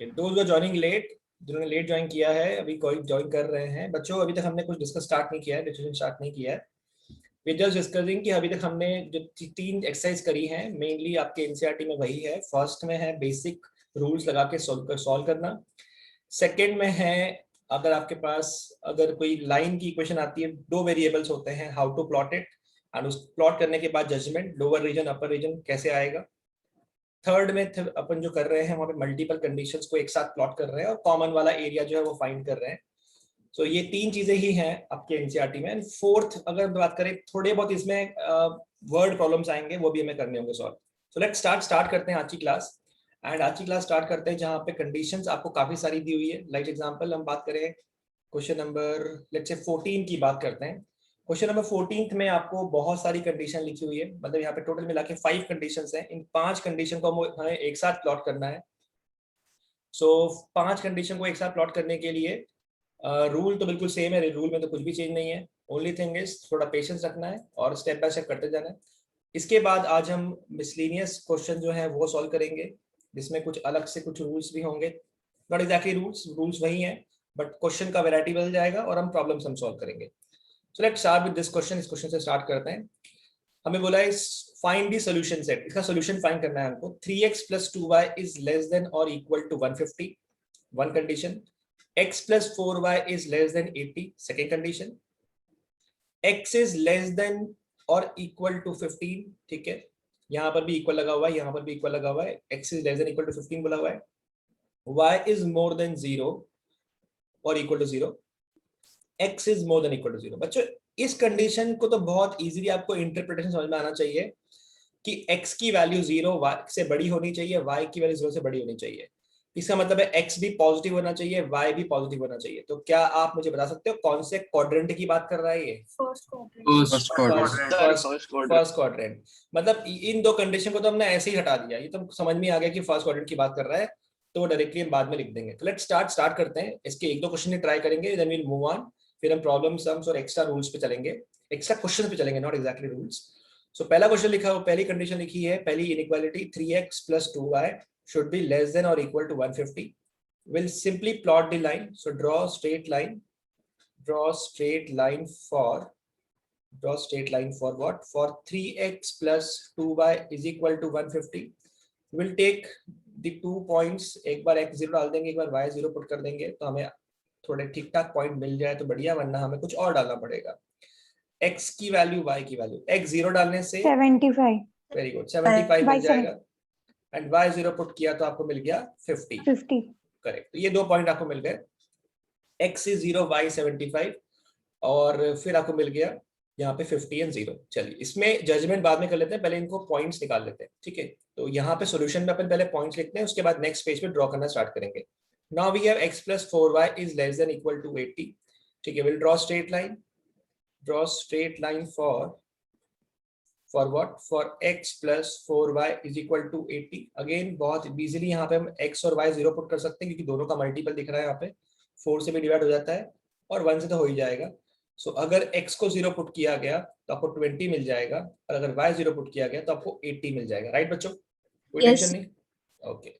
दोस्त जो joining late, जिन्होंने लेट ज्वाइन किया है, अभी कोई ज्वाइन कर रहे हैं बच्चों, अभी तक हमने कुछ डिस्कस स्टार्ट नहीं किया है, डिस्कशन स्टार्ट नहीं किया है। वी जस्ट डिस्कसिंग कि अभी तक हमने जो 3 एक्सरसाइज करी हैं, मेनली आपके एनसीईआरटी में वही है। फर्स्ट में है बेसिक रूल्स लगा के सॉल्व करना। सेकंड में है अगर आपके पास अगर कोई लाइन की इक्वेशन आती है, 2 वेरिएबल्स होते हैं, how to plot it, and उस प्लॉट करने के बाद judgement, lower region upper region कैसे आएगा। थर्ड में अपन जो कर रहे हैं वहां पे मल्टीपल कंडीशंस को एक साथ प्लॉट कर रहे हैं और कॉमन वाला एरिया जो है वो फाइंड कर रहे हैं। सो ये 3 चीजें ही हैं आपके एनसीईआरटी में। एंड फोर्थ अगर बात करें, थोड़े बहुत इसमें वर्ड प्रॉब्लम्स आएंगे, वो भी हमें करने होंगे सॉल्व। सो लेट्स स्टार्ट करते हैं आज की क्लास। एंड आज की क्लास स्टार्ट करते हैं जहाँ पे कंडीशंस आपको काफी सारी दी हुई है। लाइक एग्जांपल हम बात करें क्वेश्चन नंबर लेट्स से 14 की बात करते हैं। क्वेश्चन नंबर 14 में आपको बहुत सारी कंडीशन लिखी हुई है, मतलब यहाँ पे टोटल मिला के 5 कंडीशंस हैं। इन 5 कंडीशन को हमें एक साथ प्लॉट करना है। सो 5 कंडीशन को एक साथ प्लॉट करने के लिए रूल तो बिल्कुल सेम है, रूल में तो कुछ भी चेंज नहीं है। ओनली थिंग इज थोड़ा पेशेंस रखना है और स्टेप बाय स्टेप करते जाना है। इसके बाद आज हम मिसलेनियस क्वेश्चन जो है वो सॉल्व करेंगे, जिसमें कुछ अलग से कुछ रूल्स भी होंगे। नॉट एग्जैक्टली रूल्स वही हैं, बट क्वेश्चन का वैरायटी बदल जाएगा और हम प्रॉब्लम्स हम सॉल्व करेंगे। So let's start with this question. इस क्वेश्चन से स्टार्ट करते हैं। हमें बोला है फाइंड द सॉल्यूशन सेट। इसका सॉल्यूशन फाइंड करना है हमको। 3x + 2y is less than और equal to 150, one condition. x + 4y is less than 80, second condition. x is less than और इक्वल टू 15, ठीक है, यहाँ पर भी इक्वल लगा हुआ है, यहाँ पर भी इक्वल लगा हुआ है। x is less than equal to 15 बोला हुआ है। y इज मोर देन 0 और equal to 0। x is more than equal to 0। बच्चों इस कंडीशन को तो बहुत इजीली आपको इंटरप्रिटेशन समझ में आना चाहिए कि x की वैल्यू 0 y से बड़ी होनी चाहिए, y की वैल्यू 0 से बड़ी होनी चाहिए। इसका मतलब है x भी पॉजिटिव होना चाहिए, y भी पॉजिटिव होना चाहिए। तो क्या आप मुझे बता सकते हो कौन से क्वाड्रेंट की बात कर रहा है ये? First quadrant. मतलब इन 2 कंडीशन को तो हमने ऐसे ही हटा दिया, ये तो समझ में आ गया कि फर्स्ट क्वाड्रेंट की बात कर रहा है, तो डायरेक्टली हम बाद में लिख देंगे। तो लेट्स स्टार्ट करते हैं। इसके 1-2 क्वेश्चन ट्राई करेंगे, then we will move on. फिर हम प्रॉब्लम सम्स और एक्स्ट्रा रूल्स पे चलेंगे, एक्स्ट्रा क्वेश्चन पे चलेंगे, नॉट एग्जैक्टली रूल्स। सो पहला क्वेश्चन लिखा हो, पहली कंडीशन लिखी है, पहली inequality 3x + 2y should be less than or equal to 150. We'll simply plot the line. So draw straight line for what? For 3x + 2y is equal to 150. We'll take the 2 points, एक बार x 0 डाल देंगे, एक बार y 0 put कर देंगे, तो हमें थोड़े ठीक ठाक पॉइंट मिल जाए तो बढ़िया, वरना हमें कुछ और डालना पड़ेगा। x की वैल्यू, y की वैल्यू, x 0 डालने से 75, वेरी गुड 75 मिल जाएगा, एंड y 0 पुट किया तो आपको मिल गया 50। करेक्ट। तो ये 2 पॉइंट आपको मिल गए, x is 0, y 75, और फिर आपको मिल गया यहाँ पे 50 और 0। चलिए इसमें जजमेंट बाद में कर लेते हैं, पहले इनको पॉइंट्स निकाल लेते हैं, ठीक है। तो यहाँ पे सॉल्यूशन में अपन पहले पॉइंट्स लिखते हैं, उसके बाद नेक्स्ट पेज पे ड्रॉ करना स्टार्ट करेंगे। Now we have x + 4y is less than equal to 80, ठीक है। Will draw straight line for what? For x + 4y is equal to 80। Again बहुत इजीली यहाँ पे हम x और y 0 पुट कर सकते हैं, क्योंकि दोनों का मल्टीपल दिख रहा है यहाँ पे, 4 से भी डिवाइड हो जाता है और 1 से तो हो ही जाएगा। सो अगर x को 0 पुट किया गया तो आपको 20 मिल जाएगा, और अगर y 0 पुट किया गया तो आपको 80 मिल जाएगा। राइट बच्चों, कोई टेंशन नहीं? ओके।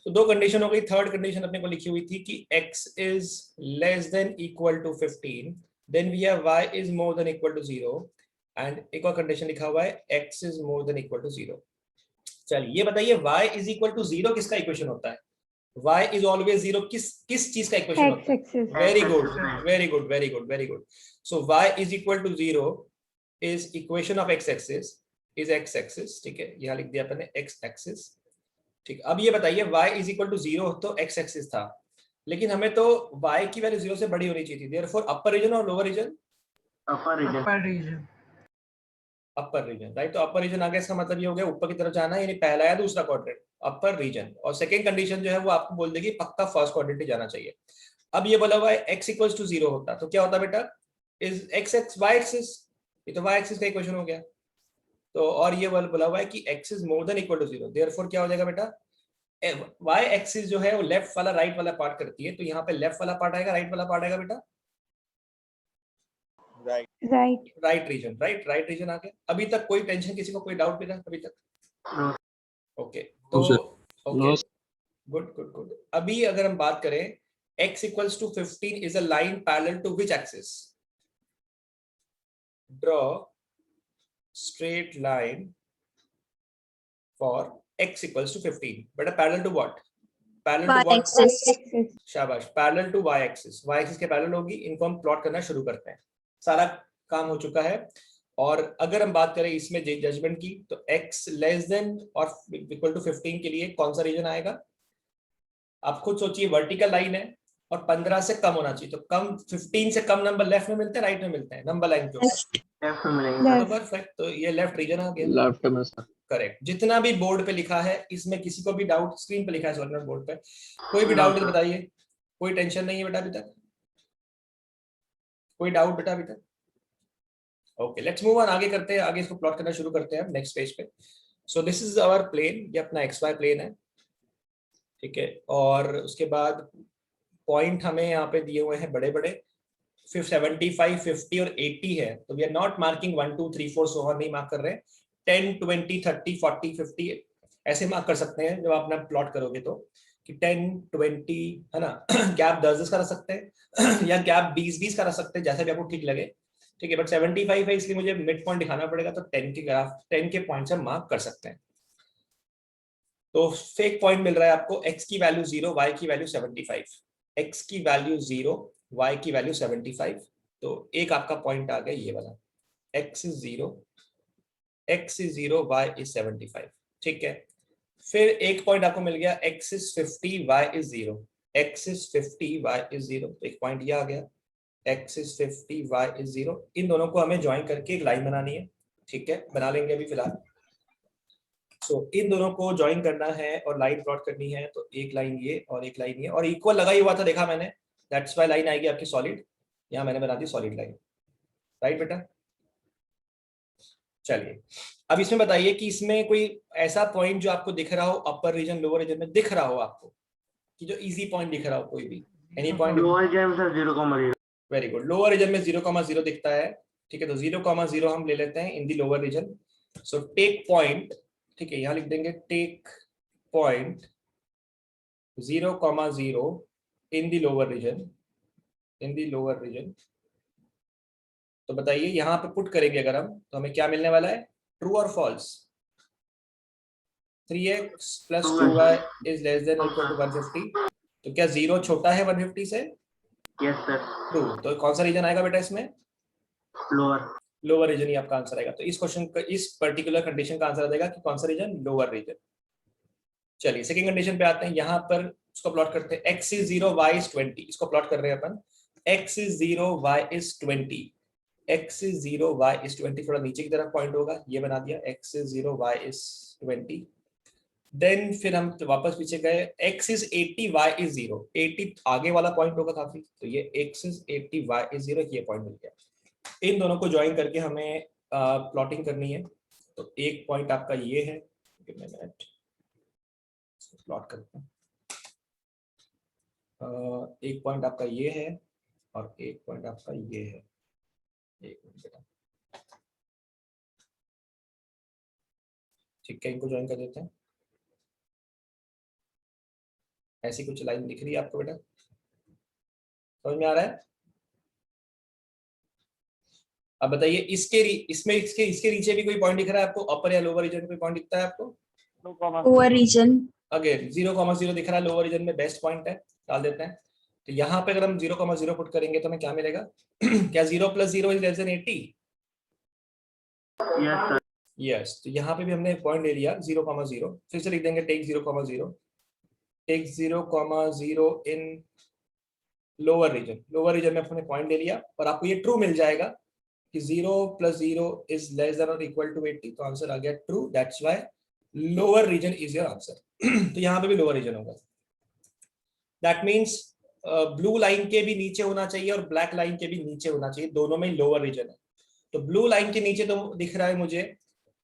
तो 2 कंडीशन हो गई। थर्ड कंडीशन अपने को लिखी हुई थी कि x is less than equal to 15, then we have y is more than equal to 0, and एक और कंडीशन लिखा हुआ है x is more than equal to 0। चलिए ये बताइए y इज इक्वल टू 0 किसका इक्वेशन होता है? y इज ऑलवेज 0 किस चीज का इक्वेशन होता है? Very good. So y is equal to 0 is equation of x axis is x axis, ठीक है, यहाँ लिख दिया अपने x एक्सिस, ठीक। अब ये बताइए y इज इक्वल टू 0 तो x एक्सिस था, लेकिन हमें तो y की वैल्यू 0 से बड़ी होनी चाहिए थी। देयरफॉर अपर रीजन और lower region? Upper reason, right. तो अपर रीजन आ गया, इसका मतलब ये हो गया ऊपर की तरफ जाना है, यानी पहला या दूसरा क्वाड्रेंट, अपर रीजन। और सेकंड कंडीशन जो है वो आपको बोल देगी पक्का फर्स्ट क्वाड्रेंट ही जाना चाहिए। अब ये बोला हुआ है x = 0 होता तो क्या होता बेटा? इज x y एक्सिस, ये तो y एक्सिस का इक्वेशन हो गया। तो और ये बोला हुआ है कि x is more than equal to 0, therefore क्या हो जाएगा बेटा? y एक्सिस जो है वो लेफ्ट वाला राइट वाला पार्ट करती है, तो यहाँ पे लेफ्ट वाला पार्ट आएगा, राइट वाला पार्ट आएगा बेटा? राइट रीजन आ गया। अभी तक कोई टेंशन, किसी को कोई डाउट भी था अभी तक? ओके। तो ओके, गुड गुड गुड। अभी अगर हम बात करें x equals to 15 is a line parallel to which axis? Draw straight line for x equals to 15, but a parallel to what? Parallel to what? y-axis. शाबाश, parallel to y axis. Y axis के parallel होगी, इनको हम plot करना शुरू करते हैं। सारा काम हो चुका है। और अगर हम बात करें इसमें जजमेंट की, तो x लेस देन और इक्वल टू 15 के लिए कौन सा रीजन आएगा? आप खुद सोचिए, वर्टिकल लाइन है और 15 से कम होना चाहिए, तो कम 15 से कम नंबर लेफ्ट में मिलते हैं राइट में मिलते हैं? नंबर लाइन के ऊपर लेफ्ट में मिलेंगे। तो परफेक्ट, तो ये लेफ्ट रीजन आ गया। लेफ्ट में सर। करेक्ट। जितना भी बोर्ड पे लिखा है इसमें किसी को भी डाउट, स्क्रीन पे लिखा है सॉरी नोट बोर्ड पे, कोई भी डाउट है तो बताइए। कोई टेंशन नहीं है बेटा अभी तक? कोई डाउट बेटा अभी तक? ओके, लेट्स मूव ऑन, आगे करते हैं, आगे इसको प्लॉट करना शुरू करते हैं नेक्स्ट पेज पे। So this is our plane, ये अपना एक्स वाई प्लेन है, ठीक है। और उसके बाद पॉइंट हमें यहाँ पे दिए हुए हैं बड़े बड़े, 75, 50 और 80 है, तो वी आर नॉट मार्किंग 1 2 3 4 सो नहीं मार्क कर रहे हैं। 10 20 30 40 50 ऐसे मार्क कर सकते हैं जब आप अपना प्लॉट करोगे तो, कि 10 20 है ना गैप 10 का रख सकते हैं या गैप 20 का रख सकते हैं, जैसे भी आपको ठीक लगे, ठीक है। बट 75 है इसलिए मुझे मिड पॉइंट दिखाना पड़ेगा, तो 10 के ग्राफ 10 के पॉइंट से मार्क कर सकते हैं। तो फेक पॉइंट मिल रहा है आपको, x की वैल्यू 0, y की वैल्यू 75, x की वैल्यू 0, y की वैल्यू 75, तो एक आपका पॉइंट आ गया ये वाला, x is 0, y is 75, ठीक है। फिर एक पॉइंट आपको मिल गया, x is 50, y is 0, x is 50, y is 0, तो एक पॉइंट ये आ गया, x is 50, y is 0। इन दोनों को हमें ज्वाइन करके एक लाइन बनानी है, ठीक है, बना लेंगे अभी फिलहाल। सो इन दोनों को ज्वाइन करना है और लाइन प्लॉट करनी है, तो एक लाइन ये और एक लाइन ये, और इक्वल लगा ही हुआ था देखा मैंने, दैट्स व्हाई लाइन आएगी आपकी सॉलिड, यहाँ मैंने बना दी सॉलिड लाइन, राइट बेटा? चलिए अब इसमें बताइए कि इसमें कोई ऐसा पॉइंट जो आपको दिख रहा हो अपर रीजन लोअर रीजन में दिख रहा हो आपको, कि जो इजी पॉइंट दिख रहा हो, कोई भी एनी पॉइंट? लोअर रीजन में sir 0,0। Very good, lower region में 0,0 दिखता है, ठीक है। तो 0,0 हम ले लेते हैं in the lower region. So take point, ठीक है, यहाँ लिख देंगे take point 0,0 in the lower region, in the lower region. तो बताइए यहाँ पे पुट करेंगे अगर हम, तो हमें क्या मिलने वाला है, ट्रू और false? 3x plus 2y is less than or equal to 150, तो क्या 0 छोटा है 150 से? Yes sir. ट्रू, तो कौन सा रीजन आएगा बेटा इसमें? लोअर। लोअर रीजन ही आपका आंसर आएगा। तो इस क्वेश्चन का, इस पर्टिकुलर कंडीशन का आंसर आ जाएगा कि कौन सा रीजन, लोअर रीजन। चलिए सेकंड कंडीशन पे आते हैं, यहाँ पर इसको प्लॉट करते हैं, x is 0, y is 20, इसको प्लॉट कर रहे हैं अपन, x is 0, y is 20, x is 0, y is 20, थोड़ा नीचे की तरफ पॉइंट होगा, ये बना दिया, x is 0, y is 20। Then फिर हम वापस पीछे गए, x is 80, y is 0, 80 आगे वाला पॉइंट होगा काफी, तो ये x is 80, y is 0, ये पॉइंट मिल गया। इन दोनों को ज्वाइन करके हमें प्लॉटिंग करनी है, तो एक पॉइंट आपका ये है, प्लॉट करते हैं, एक पॉइंट आपका ये है और एक पॉइंट आपका ये है, एक मिनट बेटा, ठीक है, इनको ज्वाइन कर देते हैं। ऐसी कुछ लाइन दिख रही है आपको बेटा, समझ में आ रहा है? अब बताइए इसमें इसके नीचे भी कोई पॉइंट दिख रहा है आपको, अपर या लोअर रीजन कोई पॉइंट दिखता है आपको? Lower reason. अगेन 0,0 दिख रहा है, लोअर रीजन में बेस्ट पॉइंट है, डाल देते हैं। तो यहाँ पे अगर हम 0,0 पुट करेंगे तो हमें क्या मिलेगा क्या 0 + 0 is less than 80? Yes sir. Yes, तो यहाँ पे भी हमने पॉइंट ले लिया 0,0, फिर से लिख देंगे take 0,0, take 0,0 in lower region, lower region में हमने पॉइंट ले लिया, और आपको ये ट्रू मिल जाएगा कि 0 + 0 इज लेस देन और इक्वल टू 80, तो आंसर आ गया true, that's why lower region is your answer. तो यहाँ पे भी लोअर रीजन होगा, दैट मीन्स ब्लू लाइन के भी नीचे होना चाहिए और ब्लैक लाइन के भी नीचे होना चाहिए, दोनों में लोअर रीजन है। तो ब्लू लाइन के नीचे तो दिख रहा है मुझे,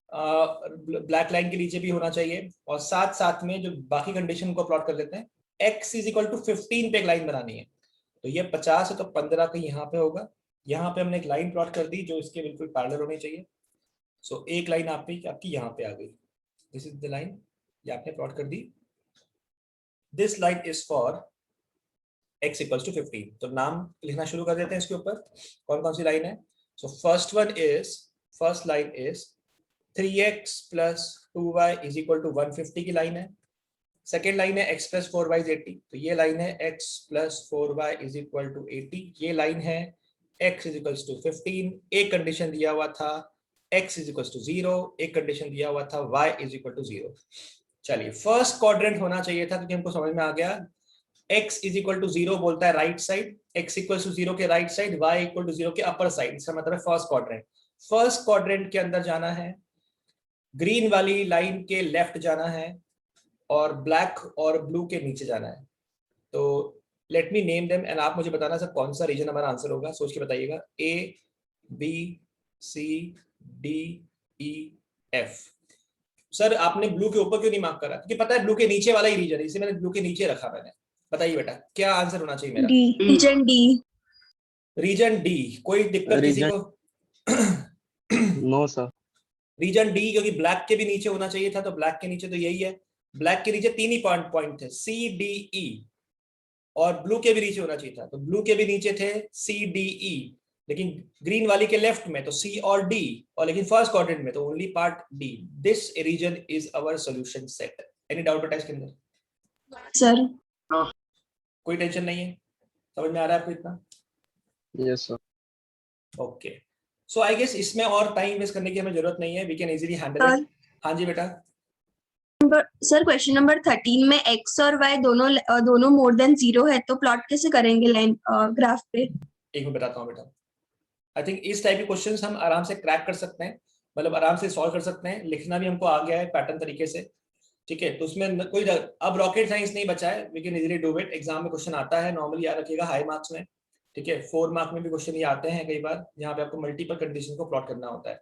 ब्लैक लाइन के नीचे भी होना चाहिए, और साथ साथ में जो बाकी कंडीशन को प्लॉट कर लेते हैं, x = 15 पे एक लाइन बनानी है, तो ये 50 है तो 15 कहीं यहाँ पे होगा, यहाँ पे हमने एक लाइन प्लॉट कर दी जो इसके बिल्कुल पैरेलल होनी चाहिए। सो एक लाइन आपकी यहाँ पे आ गई, दिस इज द लाइन, ये आपने प्लॉट कर दी। This line is for x equals to 15. तो नाम लिखना शुरू कर देते हैं इसके ऊपर, कौन कौन सी लाइन है. So first line is 3x plus 2y is equal to 150 की लाइन है. सेकेंड लाइन है x plus 4y is 80. तो ये लाइन है x plus 4y is equal to 80. ये लाइन है x is equals to 15. एक कंडीशन दिया हुआ था x is equals to 0. एक कंडीशन दिया हुआ था y is equal to 0. चलिए फर्स्ट क्वाड्रेंट होना चाहिए था क्योंकि हमको समझ में आ गया x इज इक्वल टू 0 बोलता है right side, x equal to 0 के right side, y equal to 0 के अपर साइड. इसका मतलब है फर्स्ट क्वाड्रेंट के अंदर जाना है, ग्रीन वाली लाइन के लेफ्ट जाना है और ब्लैक और ब्लू के नीचे जाना है. तो let me name them and आप मुझे बताना सर कौन सा रीजन हमारा आंसर होगा, सोच के बताइएगा. A B C D E F. Sir आपने ब्लू के ऊपर क्यों नहीं मार्क करा? क्योंकि पता है ब्लू के नीचे वाला ही रीजन है, इसे मैंने ब्लू के नीचे रखा. मैंने बताइए बेटा क्या आंसर होना चाहिए मेरा? Region D. Region D. कोई दिक्कत किसी को? No sir. रीजन डी क्योंकि ब्लैक के भी नीचे होना चाहिए था, तो ब्लैक के नीचे तो यही है. ब्लैक के नीचे 3 ही पॉइंट थे C D E, और ब्लू के भी नीचे होना चाहिए था, तो ब्लू के भी नीचे थे C D E, लेकिन ग्रीन वाली के लेफ्ट में तो C और D, और लेकिन फर्स्ट क्वाड्रेंट में तो only part D. This region is our solution set. Any doubt बेटा इसके अंदर? सर कोई टेंशन नहीं है, समझ में आ रहा है आपको इतना? Yes sir. Okay. So I guess इसमें और टाइम वेस्ट करने की हमें जरूरत नहीं है, we can easily handle it. हाँ जी बेटा. सर क्वेश्चन नंबर 13 में x और y दोनों मोर देन 0 है, तो प्लॉट कैसे करेंगे लाइन ग्राफ पे? एक मिनट बताता हूँ बेटा. आई थिंक इस टाइप के क्वेश्चंस हम आराम से क्रैक कर सकते हैं, मतलब आराम से सॉल्व कर सकते हैं. लिखना भी हमको आ गया है पैटर्न तरीके से, ठीक है. तो उसमें कोई अब रॉकेट साइंस नहीं बचा है, we can easily do it. Exam में क्वेश्चन आता है नॉर्मली, याद रखिएगा हाई मार्क्स में, ठीक है. 4 मार्क में भी क्वेश्चन ये आते हैं कई बार, यहाँ पे आपको मल्टीपल कंडीशन को प्लॉट करना होता है.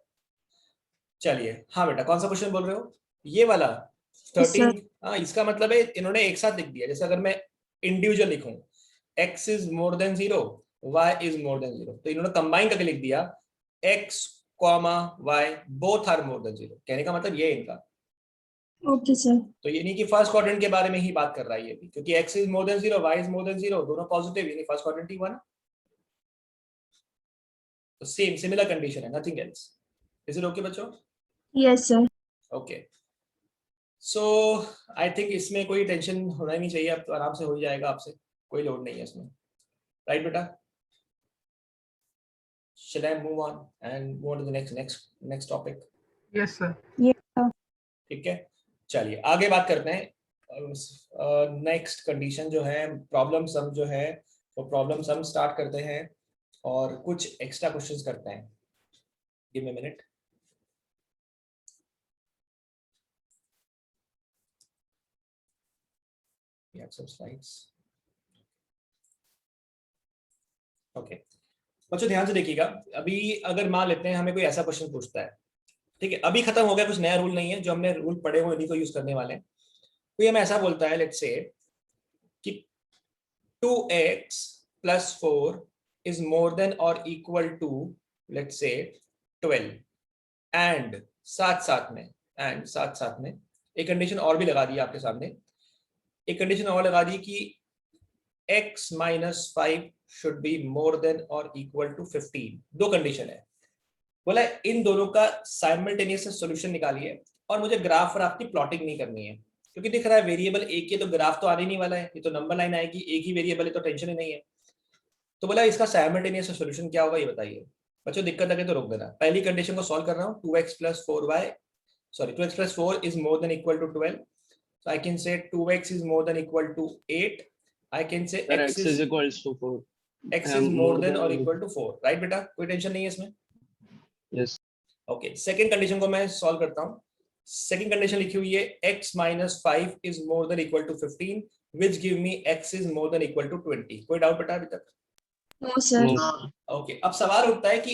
चलिए हाँ बेटा कौन सा क्वेश्चन बोल रहे हो? ये वाला 13. हाँ इसका मतलब है इन्होंने एक साथ लिख दिया. जैसे अगर मैं इंडिविजुअल लिखूं x is more than 0, y is more than 0, तो इन्होंने कंबाइन करके लिख दिया x, y both are more than 0. कहने का मतलब ये इनका. Okay sir. तो ये नहीं कि फर्स्ट क्वाड्रेंट के बारे में ही बात कर रहा है ये भी, क्योंकि x is more than 0, y is more than 0, दोनों पॉजिटिव, यानी फर्स्ट क्वाड्रेंट ही हुआ ना. तो सेम सिमिलर कंडीशन है, nothing else. Is it okay बच्चों? Yes sir. Okay. So I think इसमें कोई टेंशन होना ही नहीं चाहिए, अब तो आराम से हो ही जाएगा आपसे, कोई लोड नहीं है इसमें. राइट बेटा? Shall I move on and move on to the next topic? Yes sir. ठीक है. चलिए आगे बात करते हैं. नेक्स्ट कंडीशन जो है, प्रॉब्लम सम जो है, वो प्रॉब्लम सम स्टार्ट करते हैं और कुछ एक्स्ट्रा क्वेश्चंस करते हैं. Give me a minute. We have some slides. Okay बच्चों ध्यान से देखिएगा. अभी अगर मान लेते हैं हमें कोई ऐसा क्वेश्चन पूछता है, ठीक है, अभी खत्म हो गया, कुछ नया रूल नहीं है, जो हमने रूल पढ़े हुए उन्हीं को यूज करने वाले हैं. कोई हमें ऐसा बोलता है लेट्स से कि 2x plus 4 is more than or equal to let's say 12, and साथ साथ में एक कंडीशन और भी लगा दी आपके सामने. एक कंडीशन और लगा दी कि x minus 5 should be more than or equal to 15. दो कंडीशन है. बोला इन दोनों का साइमल्टेनियस सॉल्यूशन निकालिए और मुझे ग्राफ और आपकी प्लॉटिंग नहीं करनी है, क्योंकि दिख रहा है वेरिएबल एक ही, तो ग्राफ तो आने नहीं वाला है, ये तो नंबर लाइन आएगी, एक ही वेरिएबल है तो टेंशन ही नहीं है. तो बोला इसका साइमल्टेनियस सॉल्यूशन क्या होगा ये बताइए. बच्चों दिक्कत लगे तो रोक देना. पहली कंडीशन को सॉल्व कर रहा हूँ. 2x plus 4 is more than equal to 12. So I can say 2x is more than equal to 8. I can say x is equals to 4. x is more than or equal to 4. Right बेटा? कोई tension नहीं है इसमें. Yes. Okay. Second condition को मैं solve करता हूँ. Second condition लिखी हुई है x minus 5 is more than equal to 15, which give me x is more than equal to 20. कोई डाउट बेटा अभी तक? No sir. ओके. अब सवाल उठता है कि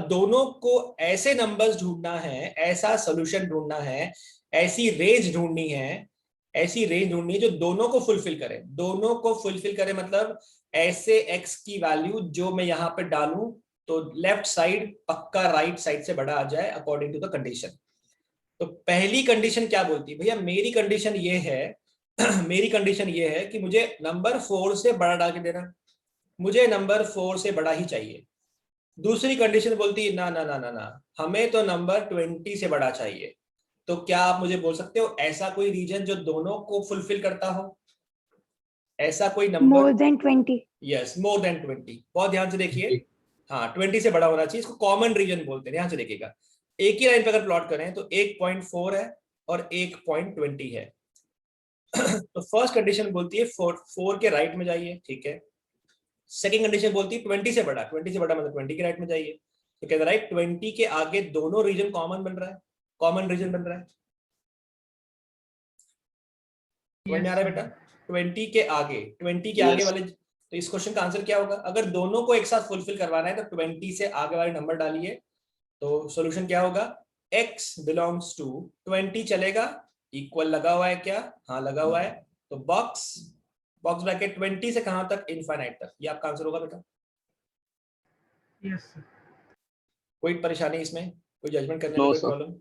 दोनों को ऐसे नंबर्स ढूंढना है, ऐसा सॉल्यूशन ढूंढना है, ऐसी रेंज ढूंढनी है जो दोनों को फुलफिल करे. मतलब ऐसे x की वैल्यू जो मैं यहाँ पे डालूं तो लेफ्ट साइड पक्का राइट साइड से बड़ा आ जाए अकॉर्डिंग टू द कंडीशन. तो पहली कंडीशन क्या बोलती है? भैया मेरी कंडीशन ये है मेरी कंडीशन ये है कि मुझे नंबर 4 से बड़ा डाल के देना, मुझे नंबर 4 से बड़ा ही चाहिए। दूसरी कंडीशन बोलती है ना ना ना ना ना, हमें तो नंबर 20 से बड़ा चाहिए। तो क्या आप मुझे बोल सकते हो ऐसा कोई रीजन जो दोनों को फुलफिल करता हो? ऐसा कोई number? More than 20. Yes, more than 20। बहुत ध्यान से देखिए, हाँ 20 से बड़ा होना चाहिए, इसको कॉमन रीजन बोलते हैं। ध्यान से देखिएगा, एक ही लाइन पे अगर प्लॉट करें तो 1.4 है और 1.20 है। तो फर्स्ट कंडीशन बोलती है 4 के राइट में जाइए, ठीक है। सेकंड कंडीशन बोलती है 20 से बड़ा, 20 से बड़ा मतलब 20 के राइट में जाइए। तो कहता है 20 के आगे दोनों रीजन कॉमन बन रहा है, कॉमन रीजन बन रहा है। समझ में आ रहा है बेटा? 20 के आगे, 20 के आगे वाले, तो इस क्वेश्चन का आंसर क्या होगा? अगर दोनों को एक साथ फुलफिल करवाना है तो 20 से आगे वाले नंबर डालिए। तो सॉल्यूशन क्या होगा? x बिलोंग्स टू 20 चलेगा, इक्वल लगा हुआ है क्या? हाँ लगा हुआ है। तो बॉक्स ब्रैकेट 20 से कहां तक? इनफाइनाइट तक। ये आपका आंसर होगा बेटा। Yes sir. कोई परेशानी इसमें, कोई जजमेंट करने में No, कोई sir. प्रॉब्लम?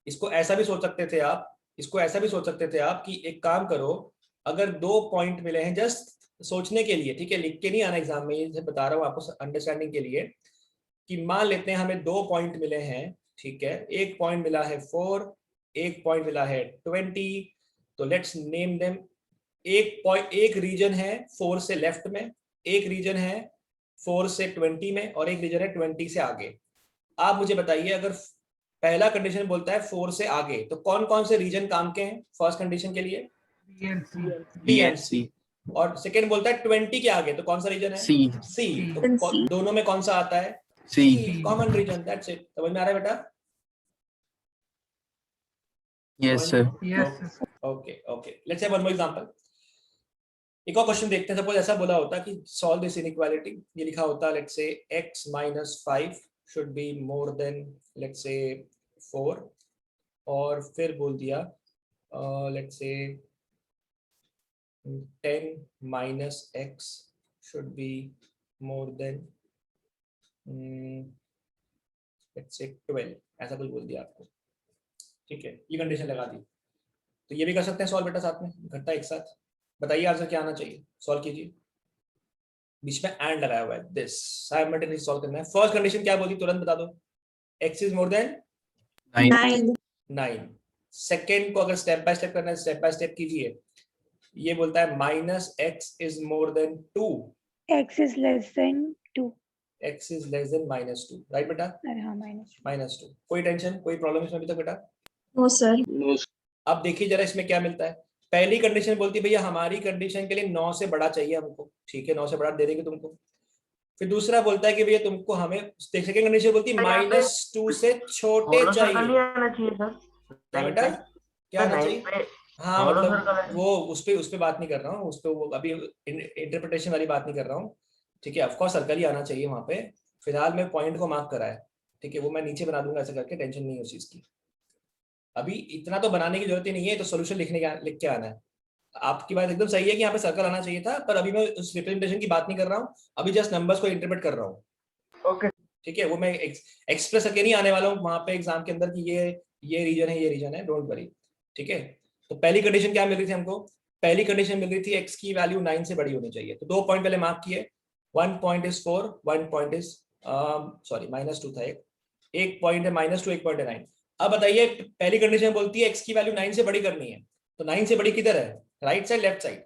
इसको ऐसा भी सोच सकते थे आप, इसको ऐसा भी सोच सकते थे आप कि एक काम करो, अगर 2 पॉइंट मिले हैं, जस्ट सोचने के लिए, ठीक है, लिख के नहीं आना एग्जाम में, ये बता रहा हूँ आपको अंडरस्टैंडिंग के लिए, कि मान लेते हैं हमें 2 पॉइंट मिले हैं, ठीक है, एक पॉइंट मिला है 4, एक पॉइंट मिला है 20। तो लेट्स नेम देम। एक रीजन है 4 से लेफ्ट में, एक रीजन है 4 से 20 में, और एक रीजन है 20 से आगे। आप मुझे बताइए, अगर पहला कंडीशन बोलता है 4 से आगे, तो कौन कौन से रीजन काम के हैं फर्स्ट कंडीशन के लिए? बी एंड सी। और सेकेंड बोलता है 20 के आगे, तो कौन सा रीजन है? C. सी। तो C. दोनों में कौन सा आता है? C. Common region, that's it. समझ में आ रहा है बेटा? Yes, sir. Yes okay okay, let's have one more example. एक और क्वेश्चन देखते हैं। सपोज ऐसा बोला होता कि सॉल्व दिस इनइक्वालिटी, ये लिखा होता let's say x - 5 should be more than let's say 4, और फिर बोल दिया let's say 10 - x should be more than let's say 12, ऐसा कुछ बोल दिया आपको, ठीक है, ये कंडीशन लगा दी। तो ये भी कर सकते हैं सॉल्व बेटा, साथ में घटता एक साथ। बताइए आंसर क्या आना चाहिए, सॉल्व कीजिए। बीच में एंड लगाया हुआ है, दिस साइमल्टेनियसली सॉल्व करना है। फर्स्ट कंडीशन क्या बोलती, तुरंत बता दो? x is more then 9. 9। Second को अगर स्टेप बाय स्टेप करना है, स्टेप बाय स्टेप कीजिए। ये बोलता है -x is more then 2, X is less than 2. x is less than -2, right बेटा? अरे हाँ minus 2. -2। कोई टेंशन, कोई प्रॉब्लम इसमें अभी तक बेटा? No, sir. No, sir. अब देखिए जरा इसमें क्या मिलता है। पहली कंडीशन बोलती है भैया हमारी कंडीशन के लिए 9 से बड़ा चाहिए हमको, ठीक है, 9 से बड़ा दे देंगे तुमको। फिर दूसरा बोलता है कि भैया तुमको हमें, सेकंड कंडीशन बोलती है -2 से छोटे होलो सर्कल ही चाहिए। आना चाहिए सर। क्या बेटा? क्या आना चाहिए? हाँ होलो मतलब सर्कल वो उस पे बात नहीं कर रहा हूँ, उस पे वो अभी इंटरप्रिटेशन वाली बात नहीं कर रहा हूँ, ठीक है। ऑफ कोर्स सर्कल ही आना चाहिए वहां पे। फिलहाल मैं पॉइंट को मार्क करा है, ठीक है, वो मैं नीचे बना दूंगा ऐसा करके, टेंशन नहीं है उस चीज की। अभी इतना तो बनाने की जरूरत ही नहीं है, तो सोल्यूशन लिख के आना है। आपकी बात एकदम सही है कि यहाँ पे सर्कल आना चाहिए था, पर अभी मैं उस रिप्रेजेंटेशन की बात नहीं कर रहा हूँ, अभी जस्ट नंबर्स को इंटरप्रेट कर रहा हूँ। ओके ठीक है, वो मैं एक्सप्रेस करके नहीं आने वाला हूँ वहां पे एग्जाम के अंदर कि ये रीजन है, ये रीजन है, डोंट वरी, ठीक है। तो पहली कंडीशन क्या मिल रही थी हमको? पहली कंडीशन मिल रही थी x की वैल्यू 9 से बड़ी होनी चाहिए। तो 2 पॉइंट पहले मार्क किए, 1 point is 4, 1 point is sorry -2 था, एक पॉइंट है -2, एक पॉइंट है 9। अब बताइए पहली कंडीशन बोलती है x की वैल्यू 9 से बड़ी करनी है, तो 9 से बड़ी किधर है? Right side, left side?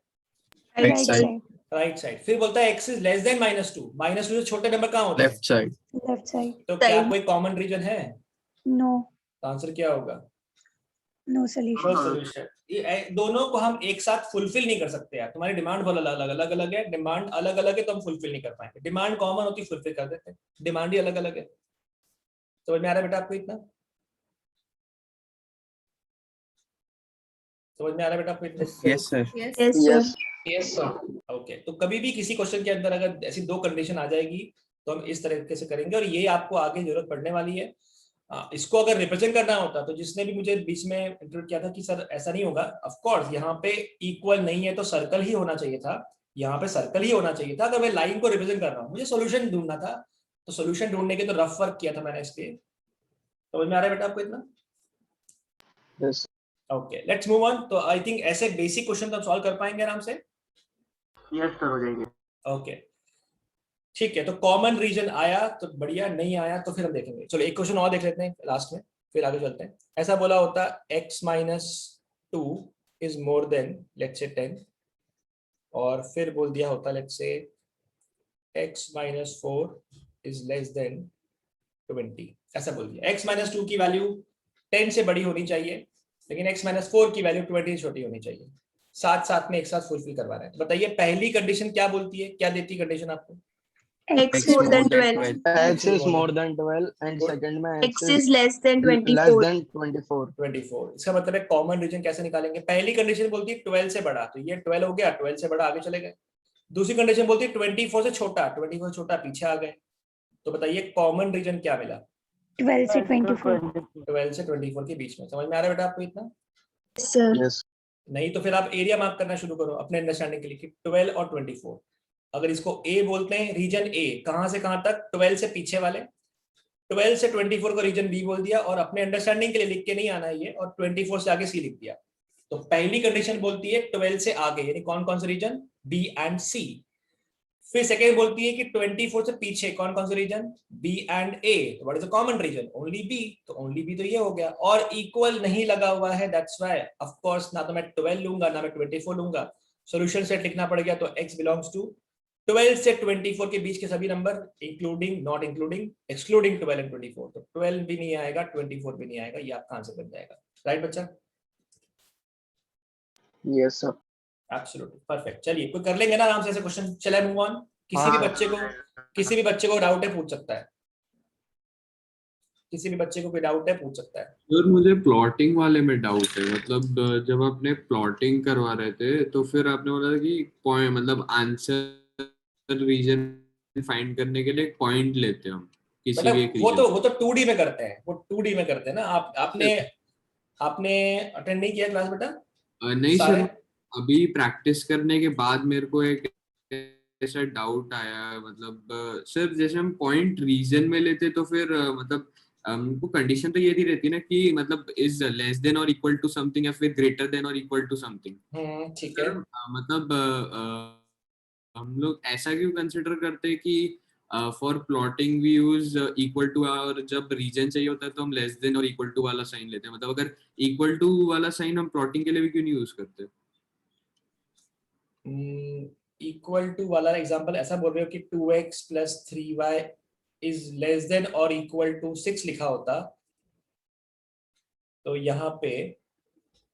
Right side. Right side. फिर बोलता है x इज लेस देन -2, -2 से छोटे नंबर कहाँ होते हैं? Left side. Left side. तो क्या Side. कोई कॉमन रीजन है? No. तो आंसर क्या होगा? No solution. No solution. दोनों को हम एक साथ फुलफिल नहीं कर सकते यार, तुम्हारी डिमांड बहुत अलग है, डिमांड अलग अलग है, तो हम फुलफिल नहीं कर पाएंगे। डिमांड कॉमन होती फुलफिल कर देते हैं, डिमांड ही अलग अलग है। समझ में आ रहा है बेटा आपको इतना? समझ में आ रहा है बेटा आपको इतना? Yes, sir. Yes, sir. Yes, sir. Okay, तो कभी भी किसी क्वेश्चन के अंदर अगर ऐसी 2 कंडीशन आ जाएगी तो हम इस तरीके से करेंगे, और ये आपको आगे जरूरत पड़ने वाली है। इसको अगर रिप्रेजेंट करना होता, तो जिसने भी मुझे बीच में इंटरव्यू किया था कि सर ऐसा नहीं होगा, ऑफ कोर्स यहाँ पे इक्वल नहीं है तो सर्कल ही होना चाहिए था, यहाँ पे सर्कल ही होना चाहिए था। अगर मैं लाइन को रिप्रेजेंट कर रहा हूँ, मुझे सोल्यूशन ढूंढना था, तो सोल्यूशन ढूंढने के तो रफ वर्क किया था मैंने इसके। समझ में आ रहा है बेटा आपको इतना? Yes. Okay, let's move on. तो आई थिंक ऐसे बेसिक क्वेश्चन तो हम सॉल्व कर पाएंगे आराम से। यस सर, हो जाएगी। ओके ठीक है, तो कॉमन रीजन आया तो बढ़िया, नहीं आया तो फिर हम देखेंगे। चलो एक क्वेश्चन और देख लेते हैं लास्ट में, फिर आगे चलते हैं। ऐसा बोला होता x minus 2 is more then let's say 10, और फिर बोल दिया होता let's say x minus 4 is less then 20। ऐसा बोल दिया x माइनस 2 की वैल्यू 10 से बड़ी होनी चाहिए, लेकिन x माइनस 4 की वैल्यू 20 से छोटी होनी चाहिए। साथ साथ में एक साथ फुलफिल करवा रहे हैं। तो बताइए पहली कंडीशन क्या बोलती है, क्या देती कंडीशन आपको? x more than 12, X is more than 12 and Good. second में x is less than less 24. than 24. 24। इसका मतलब है कॉमन रीजन कैसे निकालेंगे? पहली कंडीशन बोलती है 12 से बड़ा, तो ये 12 हो गया, 12 से बड़ा आगे चले गए। दूसरी कंडीशन बोलती है 24 से छोटा, 24 से छोटा पीछे आ गए। तो बताइए कॉमन रीजन क्या मिला? 12 से 24। 12 से 24 के बीच में। समझ में आ रहा है बेटा आपको इतना? Yes, sir. Yes. नहीं तो फिर आप एरिया मार्क करना शुरू करो अपने अंडरस्टैंडिंग के लिए कि 12 और 24। अगर इसको ए बोलते हैं, रीजन ए कहां से कहां तक? 12 से पीछे वाले। 12 से 24 को रीजन बी बोल दिया, और अपने अंडरस्टैंडिंग के लिए लिख के नहीं आना है ये, और 24 से आगे सी लिख दिया। तो पहली कंडीशन बोलती है 12 से आगे, यानी कौन कौन से रीजन? बी एंड सी। फिर सेकेंड बोलती है कि 24 से पीछे कौन कौन से रीजन? B and A. तो what is the common region? Only B. तो ओनली बी तो ये हो गया, और इक्वल नहीं लगा हुआ है, दैट्स व्हाई ऑफ कोर्स ना तो मैं 12 लूंगा ना मैं 24 लूंगा। सॉल्यूशन सेट लिखना पड़ गया। तो x बिलोंग्स टू 12 से 24 के बीच के सभी number, including, not including, excluding 12 and 24। तो 12 भी नहीं आएगा, 24 भी नहीं आएगा, ये आपका आंसर बन जाएगा। राइट बच्चा? Yes sir. Absolutely perfect. चलिए कोई कर लेंगे ना आराम से ऐसे क्वेश्चन। चले मूव ऑन। किसी हाँ। भी बच्चे को डाउट है पूछ सकता है, किसी भी बच्चे को कोई डाउट है पूछ सकता है। सर मुझे प्लॉटिंग वाले में डाउट है। मतलब जब आपने प्लॉटिंग करवा रहे थे तो फिर आपने बोला था कि पॉइंट, मतलब आंसर रीजन फाइंड करने के लिए एक पॉइंट लेते हैं हम किसी भी एक मतलब वो रीजन। तो 2D में करते हैं, वो 2D में करते हैं ना। आपने अटेंड नहीं किया क्लास बेटा? नहीं सारे? सर, अभी प्रैक्टिस करने के बाद मेरे को एक ऐसा डाउट आया। मतलब सर जैसे हम पॉइंट रीजन में लेते तो फिर मतलब हमको कंडीशन तो ये दी रहती है ना कि मतलब इज लेस देन और इक्वल टू समथिंग या फिर ग्रेटर देन और इक्वल टू समथिंग। ठीक है। मतलब हम लोग ऐसा क्यों कंसिडर करते हैं कि for plotting we use equal to, और जब रीजन चाहिए होता है तो हम लेस देन और इक्वल टू वाला साइन लेते हैं। मतलब अगर इक्वल टू वाला साइन हम प्लॉटिंग के लिए भी क्यों नहीं यूज करते? इक्वल टू वाला एग्जांपल ऐसा बोल रहे हो कि 2x plus 3y is less than और इक्वल टू 6 लिखा होता, तो यहाँ पे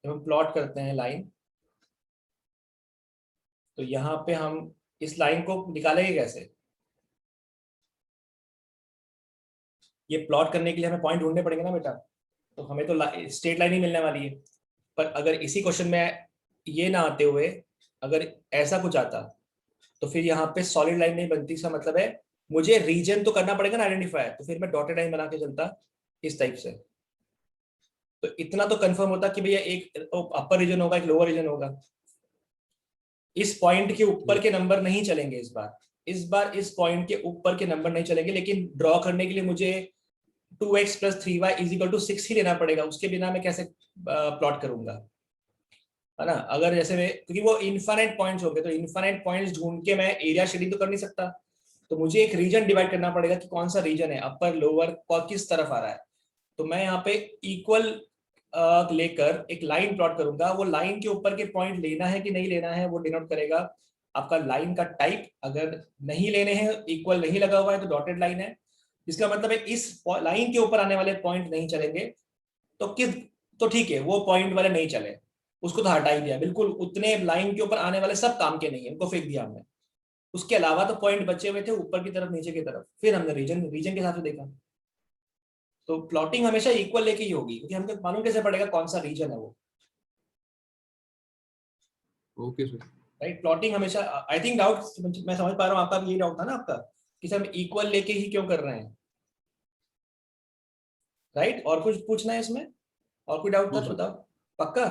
जब हम प्लॉट करते हैं लाइन, तो यहाँ पे हम इस लाइन को निकालेंगे कैसे? ये प्लॉट करने के लिए हमें पॉइंट ढूंढने पड़ेंगे ना बेटा, तो हमें तो स्ट्रेट लाइन ही मिलने वाली है। पर अगर इसी क्वेश्चन में ये ना आते हुए अगर ऐसा कुछ आता, तो फिर यहाँ पे सॉलिड लाइन नहीं बनती। इसका मतलब है मुझे रीजन तो करना पड़ेगा ना आइडेंटिफाई, तो फिर मैं डॉटेड लाइन बना के चलता इस टाइप से। तो इतना तो कंफर्म होता कि भैया एक अपर रीजन होगा, एक लोअर रीजन होगा। इस पॉइंट के ऊपर के नंबर नहीं चलेंगे इस बार इस पॉइंट के ऊपर के नंबर नहीं चलेंगे, लेकिन ड्रॉ करने के लिए मुझे 2x plus 3y is equal to 6 ही लेना पड़ेगा। उसके बिना मैं कैसे प्लॉट करूंगा, है ना? अगर जैसे मैं, क्योंकि वो इनफाइनाइट पॉइंट्स होंगे, तो इनफाइनाइट पॉइंट्स ढूंढ के मैं एरिया शेडिंग तो कर नहीं सकता। तो मुझे एक रीजन डिवाइड करना पड़ेगा कि कौन सा रीजन है, अपर लोअर किस तरफ आ रहा है। तो मैं यहाँ पे इक्वल लेकर एक लाइन प्लॉट करूंगा। वो लाइन के ऊपर के पॉइंट लेना है कि नहीं लेना है वो डिनोट करेगा आपका लाइन का टाइप। अगर नहीं लेने हैं, इक्वल नहीं लगा हुआ है, तो डॉटेड लाइन है, जिसका मतलब है इस लाइन के ऊपर आने वाले पॉइंट नहीं चलेंगे। तो ठीक है, वो पॉइंट वाले नहीं चले, उसको तो हटा ही दिया। बिल्कुल उतने लाइन के ऊपर आने वाले सब काम के नहीं है, उनको फेंक दिया हमने। उसके अलावा तो पॉइंट बचे हुए थे ऊपर की तरफ, नीचे की तरफ। फिर हमने रीजन के हिसाब से देखा। तो प्लॉटिंग हमेशा इक्वल लेके ही होगी, क्योंकि हमको मालूम कैसे पड़ेगा कौन सा रीजन है वो। Okay sir. राइट, प्लॉटिंग हमेशा, आई थिंक डाउट मैं समझ पा रहा हूँ आपका, यही डाउट था ना आपका कि सर हम इक्वल लेके ही क्यों कर रहे हैं। राइट, और कुछ पूछना है इसमें? और कोई डाउट था तो बताओ। पक्का?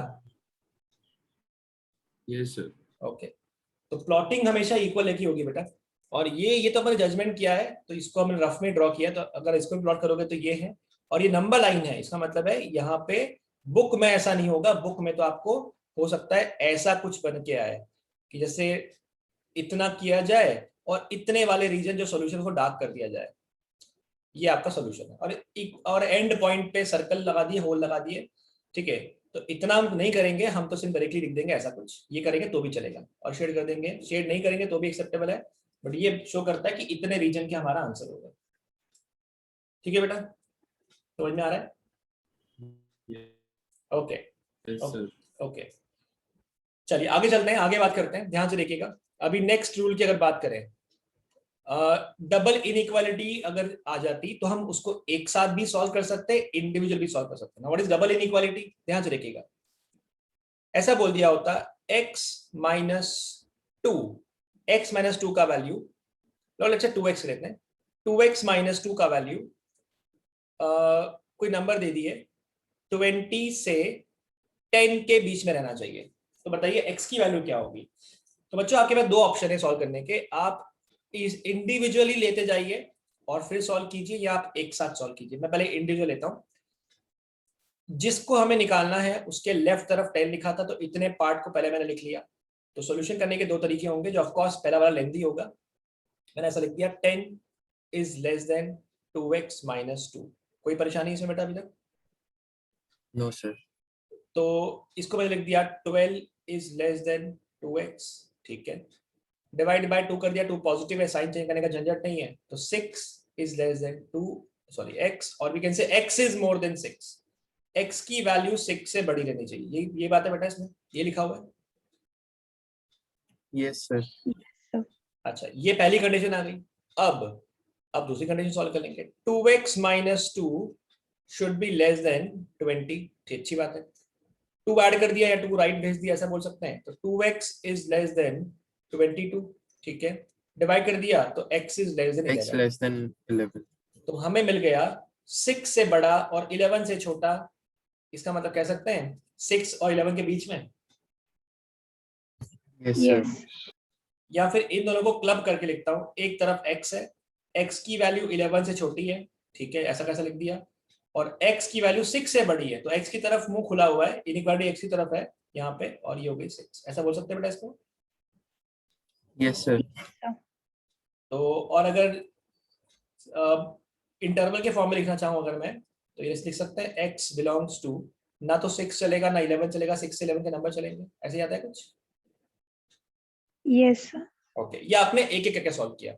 Yes sir. ओके, तो प्लॉटिंग हमेशा इक्वल लेके होगी बेटा। और ये तो हमने जजमेंट किया है, तो इसको हमने रफ में ड्रॉ किया। तो अगर इसको प्लॉट करोगे तो ये है, और ये नंबर लाइन है। इसका मतलब है यहाँ पे बुक में ऐसा नहीं होगा, बुक में तो आपको हो सकता है ऐसा कुछ बन के आए कि जैसे इतना किया जाए और इतने वाले रीजन जो सॉल्यूशन को डार्क कर दिया जाए, ये आपका सॉल्यूशन है। और एंड पॉइंट पे सर्कल लगा दिए, होल लगा दिए, ठीक है। तो इतना हम नहीं करेंगे, हम तो सिर्फ डायरेक्टली लिख देंगे ऐसा कुछ, ये करेंगे तो भी चलेगा, और शेड कर देंगे, शेड नहीं करेंगे तो भी एक्सेप्टेबल है, बट ये शो करता है कि इतने रीजन के हमारा आंसर होगा। ठीक है बेटा, समझ में आ रहा है? ओके ओके, चलिए आगे चलते हैं, आगे बात करते हैं, ध्यान से देखिएगा। अभी नेक्स्ट रूल की अगर बात करें, डबल इनइक्वालिटी अगर आ जाती तो हम उसको एक साथ भी सॉल्व कर सकते हैं, इंडिविजुअल भी सॉल्व कर सकते हैं। What is double inequality? ध्यान से देखिएगा, ऐसा बोल दिया होता x माइनस टू का वैल्यू, लेट्स से 2x लेते हैं, 2x माइनस 2 का वैल्यू कोई नंबर दे दिए 20 से 10 के बीच में रहना चाहिए, तो बताइए x की वैल्यू क्या होगी? तो बच्चों आपके पास दो ऑप्शन है सॉल्व करने के, आप इस इंडिविजुअली लेते जाइए और फिर सॉल्व कीजिए, या आप एक साथ सॉल्व कीजिए। मैं पहले इंडिविजुअल लेता हूं, जिसको हमें निकालना है उसके लेफ्ट तरफ 10 लिखा था, तो इतने पार्ट को पहले मैंने लिख लिया। तो सॉल्यूशन करने के दो तरीके होंगे, जो ऑफ कोर्स पहला वाला लेंथी होगा, मैंने ऐसा लिख दिया 10 is less then 2x minus 2। कोई परेशानी इसमें बेटा अभी तक? No sir. तो इसको मैंने लिख दिया 12 इज लेस देन 2x, ठीक है, डिवाइड बाय 2 कर दिया, 2 पॉजिटिव है, साइन चेंज करने का झंझट नहीं है, तो 6 is less than 2 sorry x, और we can say x is more than 6, x की वैल्यू 6 से बड़ी रहनी चाहिए, ये बात है बेटा, इसमें ये लिखा हुआ है। Yes sir. अच्छा, ये पहली कंडीशन आ गई। अब दूसरी कंडीशन सॉल्व कर लेंगे, 2x minus 2 should be less than 20, अच्छी बात है, 2 ऐड कर दिया या 2 राइट भेज दिया, ऐसा बोल सकते हैं, तो 2x इज लेस देन 22, ठीक है, डिवाइड कर दिया तो x is less then 11, x less than 11। तो हमें मिल गया 6 से बड़ा और 11 से छोटा, इसका मतलब कह सकते हैं 6 और 11 के बीच में, यस सर। या फिर इन दोनों को क्लब करके लिखता हूं, एक तरफ x है, x की वैल्यू 11 से छोटी है, ठीक है, ऐसा कैसा लिख दिया, और x की वैल्यू 6 से बड़ी है, तो x की तरफ मुंह खुला हुआ है, इनइक्वालिटी x की तरफ है यहाँ पे, और ये हो गई 6, ऐसा बोल सकते हैं बेटा इसको? Yes sir. तो और अगर इंटरवल के फॉर्म में लिखना चाहूँ अगर मैं, तो ये लिख सकते हैं x बिलोंग्स टू, ना तो 6 चलेगा ना 11 चलेगा, 6 से 11 के नंबर चलेंगे, ऐसे ही आता है कुछ? Yes, sir. ओके, ये आपने एक एक करके सॉल्व किया,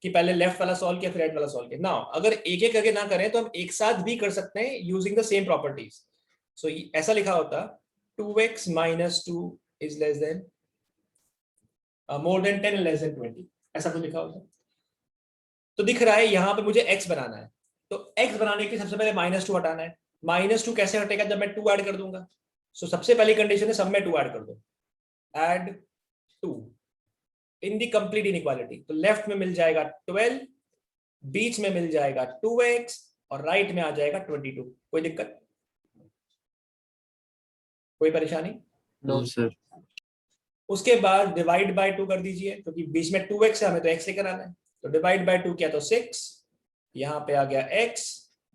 कि पहले लेफ्ट वाला सॉल्व किया फिर राइट वाला सॉल्व किया। नाउ अगर एक एक करके ना करें तो हम एक साथ भी कर सकते हैं यूजिंग द सेम प्रॉपर्टीज। सो ऐसा लिखा होता 2x minus 2 is less then more than 10 less than 20, ऐसा कुछ लिखा होता। तो दिख रहा है यहाँ पे मुझे x बनाना है, तो x बनाने के सबसे पहले -2 हटाना है। -2 कैसे हटेगा? जब मैं 2 ऐड कर दूंगा। सो सबसे पहली कंडीशन है सब में 2 ऐड कर दो, ऐड 2 इन दी कंप्लीट इनइक्वालिटी, तो लेफ्ट में मिल जाएगा 12, बीच में मिल जाएगा 2x और राइट में आ जाएगा 22। कोई दिक्कत, कोई परेशानी? No sir. उसके बाद डिवाइड बाय 2 कर दीजिए, क्योंकि बीच में 2x है, हमें तो x लेकर आना है, तो डिवाइड बाय 2 किया तो 6, यहाँ पे आ गया x,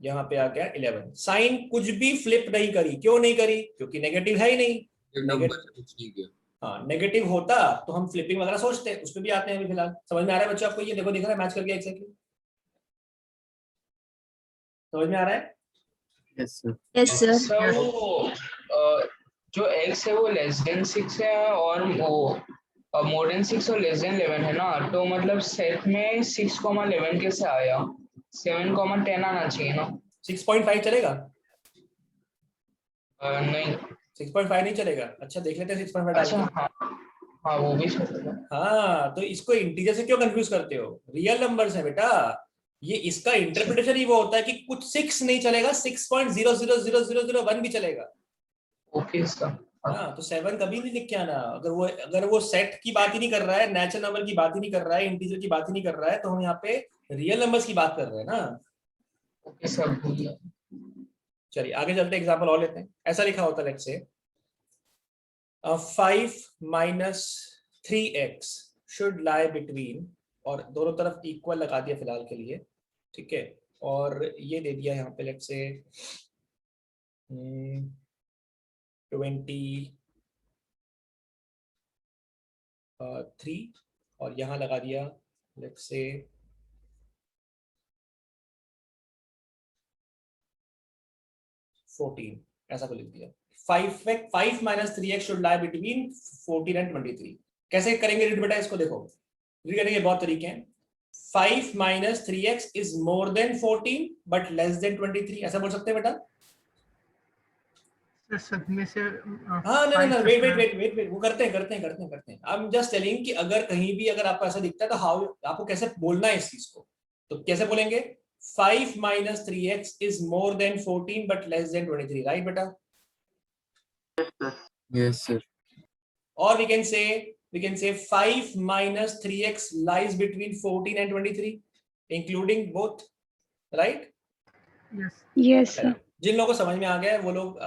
यहाँ पे आ गया 11। साइन कुछ भी फ्लिप नहीं करी, क्यों नहीं करी? क्योंकि नेगेटिव है ही नहीं। कुछ नहीं किया। हाँ, नेगेटिव होता तो हम फ्लिपिंग वगैरह सोचते हैं, उसमें भी आते हैं अभी फिलहाल। समझ में आ रहा है बच्चों आपको? ये देखो, दिख रहा है मैच करके एग्जैक्टली, समझ में आ रहा है? Yes sir. Yes sir. Sir वो जो x है वो लेस देन 6 है और वो मोर देन 6 और लेस देन 11 है ना, तो मतलब सेट में 6,11 कैसे आया? 7,10 आना चाहिए ना। 6.5 चलेगा? नहीं। 6.5 नहीं चलेगा? अच्छा देख लेते हैं 6.5 डाल अच्छा, के। हाँ वो भी चलेगा। हाँ, तो इसको इंटीजर से क्यों कंफ्यूज करते हो? रियल नंबर्स है बेटा, ये इसका इंटरप्रिटेशन ही वो होता है कि कुछ 6 नहीं चलेगा, 6.0000001 भी चलेगा। Okay sir. हाँ, तो 7 कभी नहीं लिख के आना। अगर वो सेट की बात ही नहीं कर रहा है, नेचुरल नंबर की बात ही नहीं कर रहा है, इंटीजर की बात ही नहीं कर रहा है, तो हम यहाँ पे रियल नंबर्स की बात कर रहे हैं ना। ओके सर, भूलिए। चलिए आगे चलते, एग्जांपल और लेते हैं। ऐसा लिखा होता है, let's say 5 minus 3x should lie between, और दोनों तरफ इक्वल लगा दिया फिलहाल के लिए, ठीक है, और ये दे दिया यहाँ पे लेट्स से 23 और यहाँ लगा दिया लेट्स से 14, ऐसा को लिख दिया। 5 minus 3x should lie between 14 and 23। कैसे करेंगे रीड बेटा इसको? देखो रीड करने के बहुत तरीके हैं। 5 minus 3x is more than 14 but less than 23, ऐसा बोल सकते हैं बेटा? सब में से हाँ ना वेट वो करते हैं। आई एम जस्ट टेलिंग कि अगर कहीं भी अगर आपको ऐसा दिखता है तो हाउ आपको कैसे बोलना है इस चीज को, तो कैसे बोलेंगे? 5 minus 3x is more than 14 but less than 23, right बेटा? Yes, sir. Or we can say 5 minus 3x lies between 14 and 23 including both, right? yes Yes, sir. जिन लोगों को समझ में आ गया है वो लोग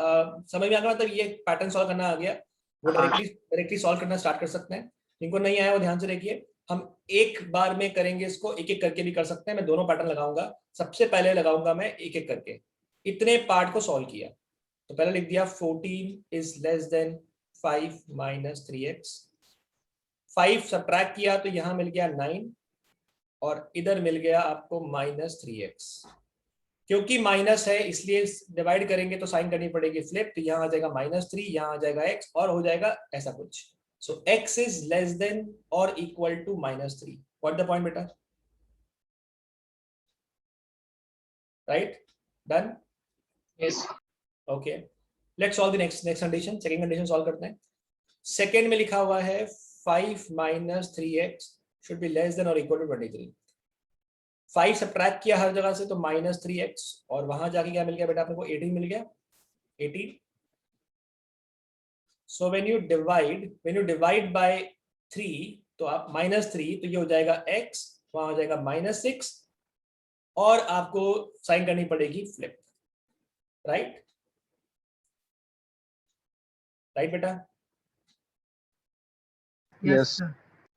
समझ में आ गया मतलब ये पैटर्न सॉल्व करना आ गया, वो डायरेक्टली सॉल्व करना स्टार्ट कर सकते हैं। जिनको नहीं आया वो ध्यान से देखिए, हम एक बार में करेंगे इसको, एक एक करके भी कर सकते हैं। मैं दोनों पैटर्न लगाऊंगा, सबसे पहले लगाऊंगा मैं एक एक करके। इतने पार्ट को सॉल्व किया तो पहले लिख दिया 14 is less then 5 minus 3x। 5 subtract किया तो यहाँ मिल गया 9 और इधर मिल गया आपको -3x। क्योंकि माइनस है इसलिए डिवाइड करेंगे तो साइन करनी पड़ेगी फ्लिप, तो यहाँ आ जाएगा -3, यहाँ आ जाएगा x और हो जाएगा ऐसा कुछ। So x is less than और equal to -3। What the point बेटा? Right, done? Yes okay, let's solve the next condition. Second condition solve करते हैं। सेकंड में लिखा हुआ है 5 minus 3x should be less than or equal to 23। 5 subtract किया हर जगह से तो -3x और वहां जाके क्या मिल गया बेटा? अपने को 18 मिल गया, 18। So when you divide bye 3 तो आप -3 तो ये हो जाएगा x, वहां हो जाएगा -6 और आपको साइन करनी पड़ेगी फ्लिप, राइट? राइट बेटा? yes sir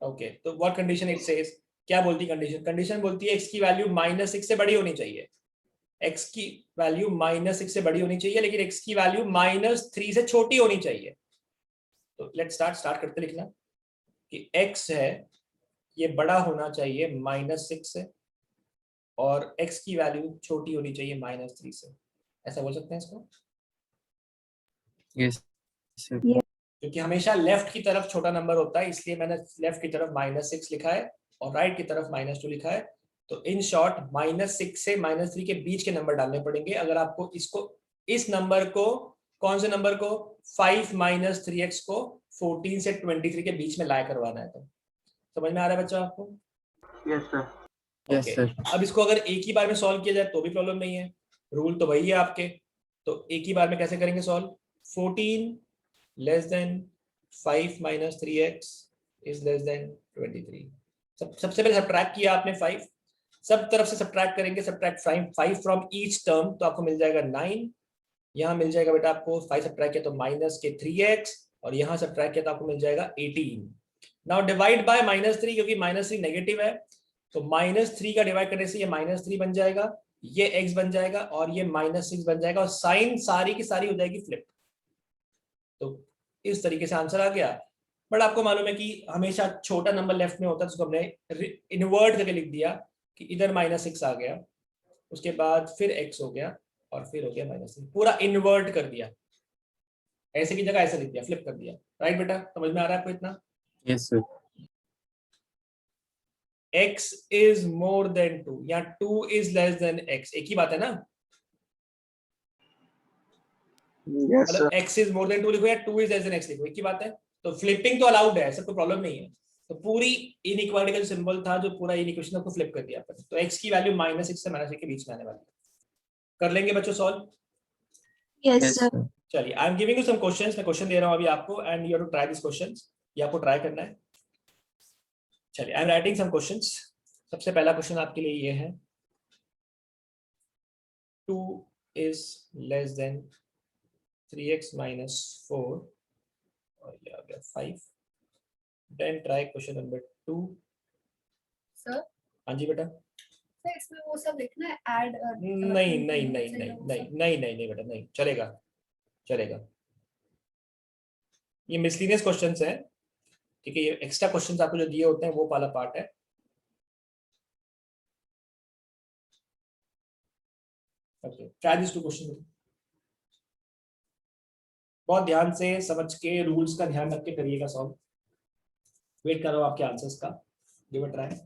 ओके, तो व्हाट कंडीशन इट सेज? क्या बोलती कंडीशन? कंडीशन बोलती है x की वैल्यू -6 से बड़ी होनी चाहिए। x की वैल्यू -6 से बड़ी होनी चाहिए, लेकिन x की वैल्यू -3 से छोटी होनी चाहिए। तो लेट्स स्टार्ट करते लिखना कि x है ये बड़ा होना चाहिए -6 से और x की वैल्यू छोटी होनी चाहिए -3 से। ऐसा बोल सकते हैं इसको? Yes, sir. क्योंकि हमेशा लेफ्ट की तरफ छोटा नंबर होता है इसलिए मैंने लेफ्ट की तरफ -6 लिखा है और राइट की तरफ -2 लिखा है। तो इन शॉर्ट -6 से -3 के बीच के नंबर डालने पड़ेंगे अगर आपको इस नंबर को, कौन से नंबर को? 5 minus 3x को 14 से 23 के बीच में लाया करवाना है। तो समझ में आ रहा है बच्चा आपको? Yes sir. Yes, Okay. sir. अब इसको अगर एक ही बार में सॉल्व किया जाए तो भी प्रॉब्लम नहीं है, रूल तो वही है आपके। तो एक ही बार में कैसे करेंगे solve? 14 less than 5 minus 3x is less than 23। सबसे पहले सब्ट्रैक्ट किया आपने 5, सब तरफ से सब्ट्रैक्ट करेंगे, सब्ट्रैक्ट 5 फ्रॉम ईच टर्म तो आपको मिल जाएगा 9। यहाँ मिल जाएगा बेटा आपको 5 सब्ट्रैक्ट किया तो -3x और यहाँ सब्ट्रैक्ट किया तो आपको मिल जाएगा 18। नाउ डिवाइड बाय -3 क्योंकि -3 नेगेटिव है तो -3 का डिवाइड करने से ये -3 बन जाएगा, ये x बन जाएगा और ये -6 बन जाएगा और साइन सारी की सारी हो जाएगी फ्लिप। तो इस तरीके से आंसर आ गया। बट आपको मालूम है कि हमेशा छोटा नंबर लेफ्ट में होता है, उसको हमने इन्वर्ट करके लिख दिया कि इधर -6 आ गया, उसके बाद फिर x हो गया और फिर हो गया -3, पूरा इन्वर्ट कर दिया, ऐसे की जगह ऐसे लिख दिया, फ्लिप कर दिया। राइट बेटा, समझ में आ रहा है आपको इतना? Yes, sir. x is more than 2 या 2 is less than x, एक ही बात है ना? Yes, sir. मतलब x is more than 2 लिखो या 2 is less than x लिखो, एक ही बात है। तो फ्लिपिंग तो अलाउड है, ऐसा कोई प्रॉब्लम नहीं है। तो पूरी इनइक्वालिटी का जो सिंबल था, जो पूरा इनइक्वेशन को फ्लिप कर दिया अपन। तो x की वैल्यू -6 से -1 के बीच में आने वाली है। कर लेंगे बच्चों solve? Yes, Yes, sir. sir. चलिए, I am giving you some questions, मैं क्वेश्चन दे रहा हूं अभी आपको and you have to try this questions, ये आपको ट्राई करना है। चलिए, I am writing some questions. सबसे पहला क्वेश्चन आपके लिए ये है, 2 is less than 3x minus 4 और ये आ गया 5। Then try question number 2। Sir, हाँ जी बेटा। सर इसमें वो सब लिखना है ऐड नहीं बेटा, नहीं चलेगा। ये मिसलिनियस क्वेश्चंस हैं, ठीक है, ये एक्स्ट्रा क्वेश्चंस आपको जो दिए होते हैं वो वाला पार्ट है। Okay, try this two question. बहुत ध्यान से समझ के रूल्स का ध्यान रख के करिएगा सॉल्व। वेट करो आपके आंसर्स का, give it try.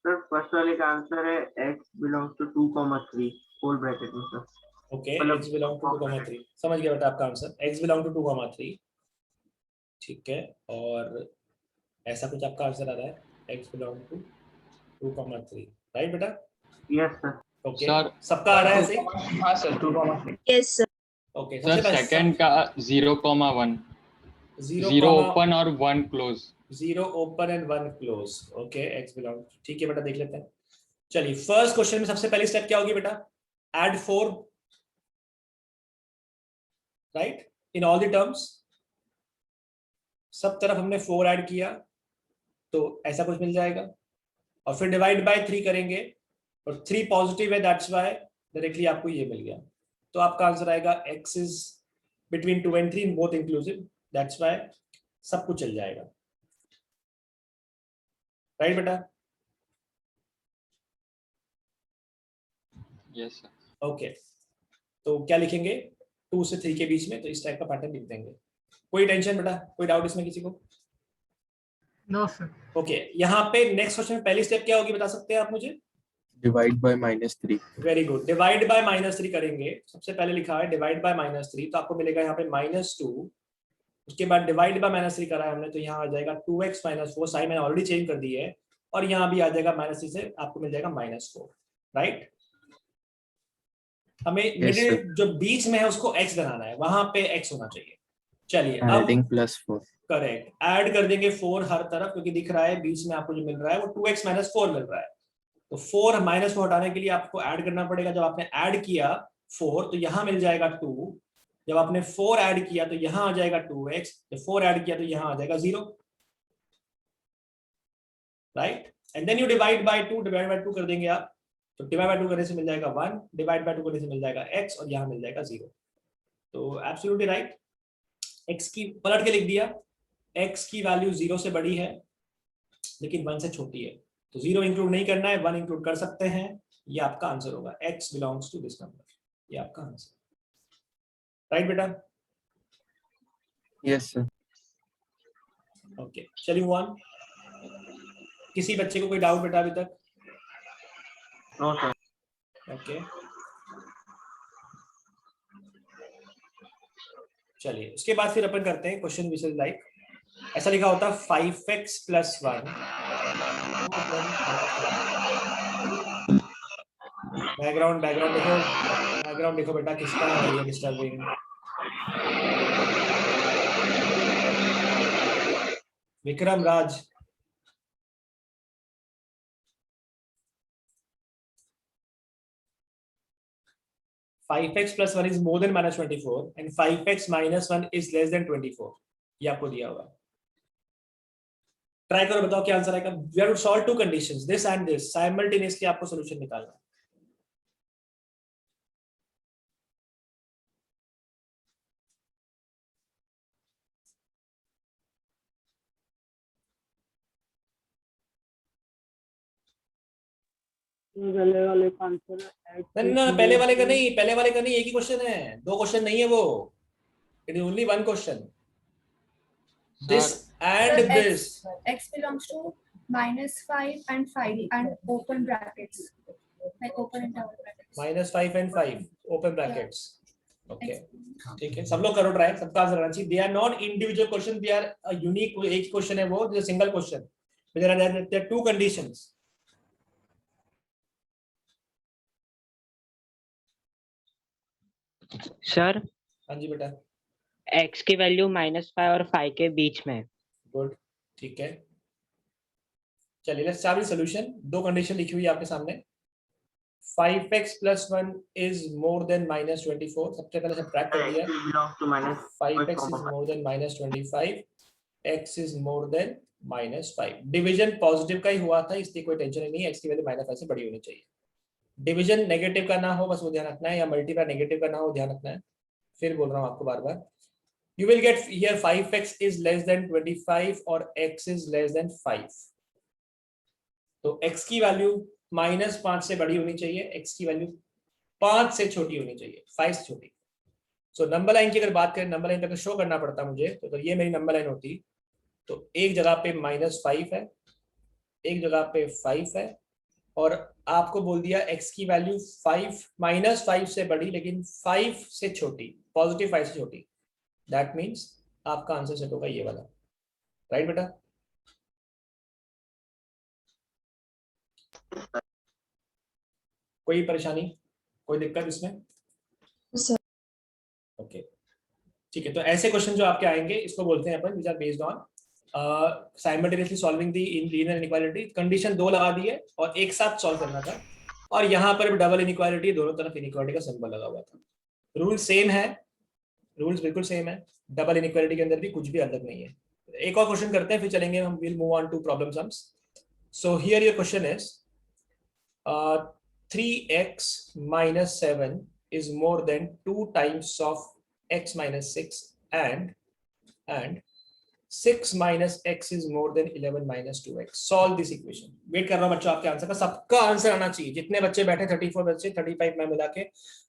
Sir first वाले का आंसर है x belongs to 2,3 whole bracket में सर। ओके, मतलब x बिलोंग टू 2,3 समझ गया बेटा आपका आंसर, x बिलोंग टू 2,3 ठीक है। और ऐसा कुछ आपका आंसर आ रहा है, x बिलोंग टू 2,3 राइट बेटा? Yes sir. ओके सर सबका आ रहा है ऐसे? हाँ sir 2,3। Yes sir. Okay sir second का 0,1 0 ओपन और 1 close. 0 open and 1 close. Okay x belong, ठीक है बेटा देख लेते हैं। चलिए फर्स्ट क्वेश्चन में सबसे पहली स्टेप क्या होगी बेटा? Add 4 right in all the terms, सब तरफ हमने 4 ऐड किया तो ऐसा कुछ मिल जाएगा, और फिर डिवाइड बाय 3 करेंगे और 3 पॉजिटिव है, दैट्स व्हाई डायरेक्टली आपको ये मिल गया। तो आपका आंसर आएगा x is between 2 and 3 both inclusive, that's why सब कुछ चल जाएगा राइट बेटा? Yes sir. ओके तो क्या लिखेंगे 2 से 3 के बीच में, तो इस टाइप का पैटर्न लिख देंगे। कोई टेंशन बेटा, कोई डाउट इसमें किसी को? No sir. ओके यहाँ पे नेक्स्ट क्वेश्चन में पहली स्टेप क्या होगी बता सकते हैं आप मुझे? Divide by -3। Very good, divide by -3 करेंगे। सबसे पहले लिखा है डिवाइड बाय -3, तो आपको मिलेगा यहाँ पे -2, उसके बाद डिवाइड बाय -3 करा है हमने, तो यहाँ आ जाएगा 2x - 4, साइन मैंने ऑलरेडी चेंज कर दी है, और यहाँ भी आ जाएगा -3 से आपको मिल जाएगा -4 राइट? हमें मिडिल जो बीच में है उसको x बनाना है, वहां पे x होना चाहिए। चलिए अब एडिंग +4। करेक्ट, ऐड कर देंगे 4 हर तरफ, क्योंकि दिख रहा है बीच में आपको जो मिल रहा है वो 2x - 4 मिल रहा है, तो 4 माइनस को हटाने के लिए आपको ऐड करना पड़ेगा। जब आपने ऐड किया 4 तो यहाँ मिल जाएगा 2, जब आपने 4 ऐड किया तो यहाँ आ जाएगा 2x, जब 4 ऐड किया तो यहाँ आ जाएगा 0 right? And then you divide by 2, divide by 2 कर देंगे आप, तो डिवाइड बाय 2 करने से मिल जाएगा 1, डिवाइड बाय 2 करने से मिल जाएगा x, और यहाँ मिल जाएगा 0। तो एब्सोल्युटली राइट, x की पलट के लिख दिया, x की वैल्यू 0 से बड़ी है लेकिन 1 से छोटी है, तो 0 इंक्लूड नहीं करना है, 1 इंक्लूड कर सकते हैं, ये आपका आंसर होगा, x belongs to this number, ये आपका आंसर राइट बेटा? Yes sir. ओके चलिए मूव ऑन। किसी बच्चे को कोई डाउट बेटा अभी तक? No sir. ओके चलिए उसके बाद फिर अपन करते हैं क्वेश्चन विच इज लाइक, ऐसा लिखा होता है 5x + 1। बैकग्राउंड देखो, बैकग्राउंड देखो बेटा किसका है disturbing. Vikram Raj, (5x + 1 is more than -24 and 5x - 1 is less than 24, ये आपको दिया होगा। ट्राई करो, बताओ क्या आंसर आएगा। We have to solve 2 conditions, this and this, simultaneously आपको सॉल्यूशन निकालना है। पहले वाले का आंसर है ना पहले वाले का नहीं, पहले वाले का नहीं, एक ही क्वेश्चन है, 2 क्वेश्चन नहीं है वो, it is only 1 question. This and this, x belongs to -5 and 5 and open brackets, like open interval brackets. -5 and 5 open brackets. Okay ठीक है, सब लोग करो ट्राई, सबका आंसर आना चाहिए। They are not individual question, they are a unique, एक question है वो, this single question, there are 2 conditions. Sir हाँ जी बेटा। x की वैल्यू -5 और 5 के बीच में। गुड ठीक है, चलिए let's start with solution. 2 condition लिखी हुई है आपके सामने। 5x plus 1 is more than -24. सबसे पहले सब्ट्रैक्ट कर दिया. x belongs to minus 5x is more than -25. x is more than -5. Division positive का ही हुआ था, इसलिए कोई टेंशन नहीं है. x की वैल्यू -5 से बड़ी होनी चाहिए. डिवीजन नेगेटिव का ना हो, बस वो ध्यान रखना है, या मल्टीप्लाई नेगेटिव का ना हो, ध्यान रखना है. फिर बोल रहा हूँ आपको बार बार. You will get here 5x is less than 25 और x is less than 5. तो x की वैल्यू -5 से बड़ी होनी चाहिए, x की वैल्यू 5 से छोटी होनी चाहिए, 5 से छोटी. सो नंबर लाइन की अगर बात करें, नंबर लाइन पे अगर शो करना पड़ता मुझे, तो ये मेरी नंबर लाइन होती. तो एक जगह पे -5 है, एक जगह पे 5 है, और आपको बोल दिया x की वैल्यू 5 -5 से बड़ी लेकिन 5 से छोटी, पॉजिटिव 5 से छोटी. दैट मीन्स आपका आंसर सेट होगा ये वाला. राइट बेटा? कोई परेशानी, कोई दिक्कत इसमें? ओके ठीक है. तो ऐसे क्वेश्चन जो आपके आएंगे इसको बोलते हैं अपन, which are based on simultaneously solving the linear inequality. Condition 2 लगा दी है और एक साथ सॉल्व करना था, और यहाँ पर डबल इनइक्वालिटी, दोनों तरफ इनइक्वालिटी का सिंबल लगा हुआ था. रूल सेम है, रूल्स बिल्कुल सेम है. डबल इनइक्वालिटी के अंदर भी कुछ भी अलग नहीं है. एक और क्वेश्चन करते हैं, फिर चलेंगे हम. Will move on to problem sums. So here your question is 3x minus 7 is more than 2 times of x minus 6 and 6 minus x is more than 11 minus 2x. Solve this equation. Wait कर रहा हूं बच्चों आपके answer का. सबका answer आना चाहिए, जितने बच्चे बैठे 34 बच्चे, 35 में मिला के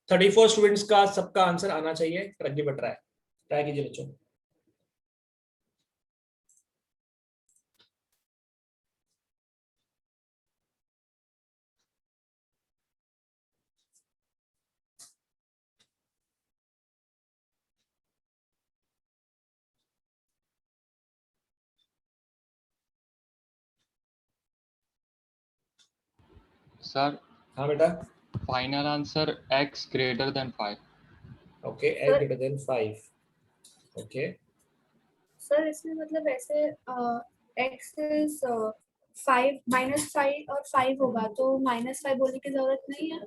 34 स्टूडेंट्स का सबका आंसर आना चाहिए. गिव इट ट्राई कीजिए बच्चों. सर हाँ बेटा. Final answer x greater than 5. Okay, x greater than 5. Okay. Sir इसमें मतलब ऐसे x is 5 -5 और 5 होगा, तो -5 बोलने की जरूरत नहीं है.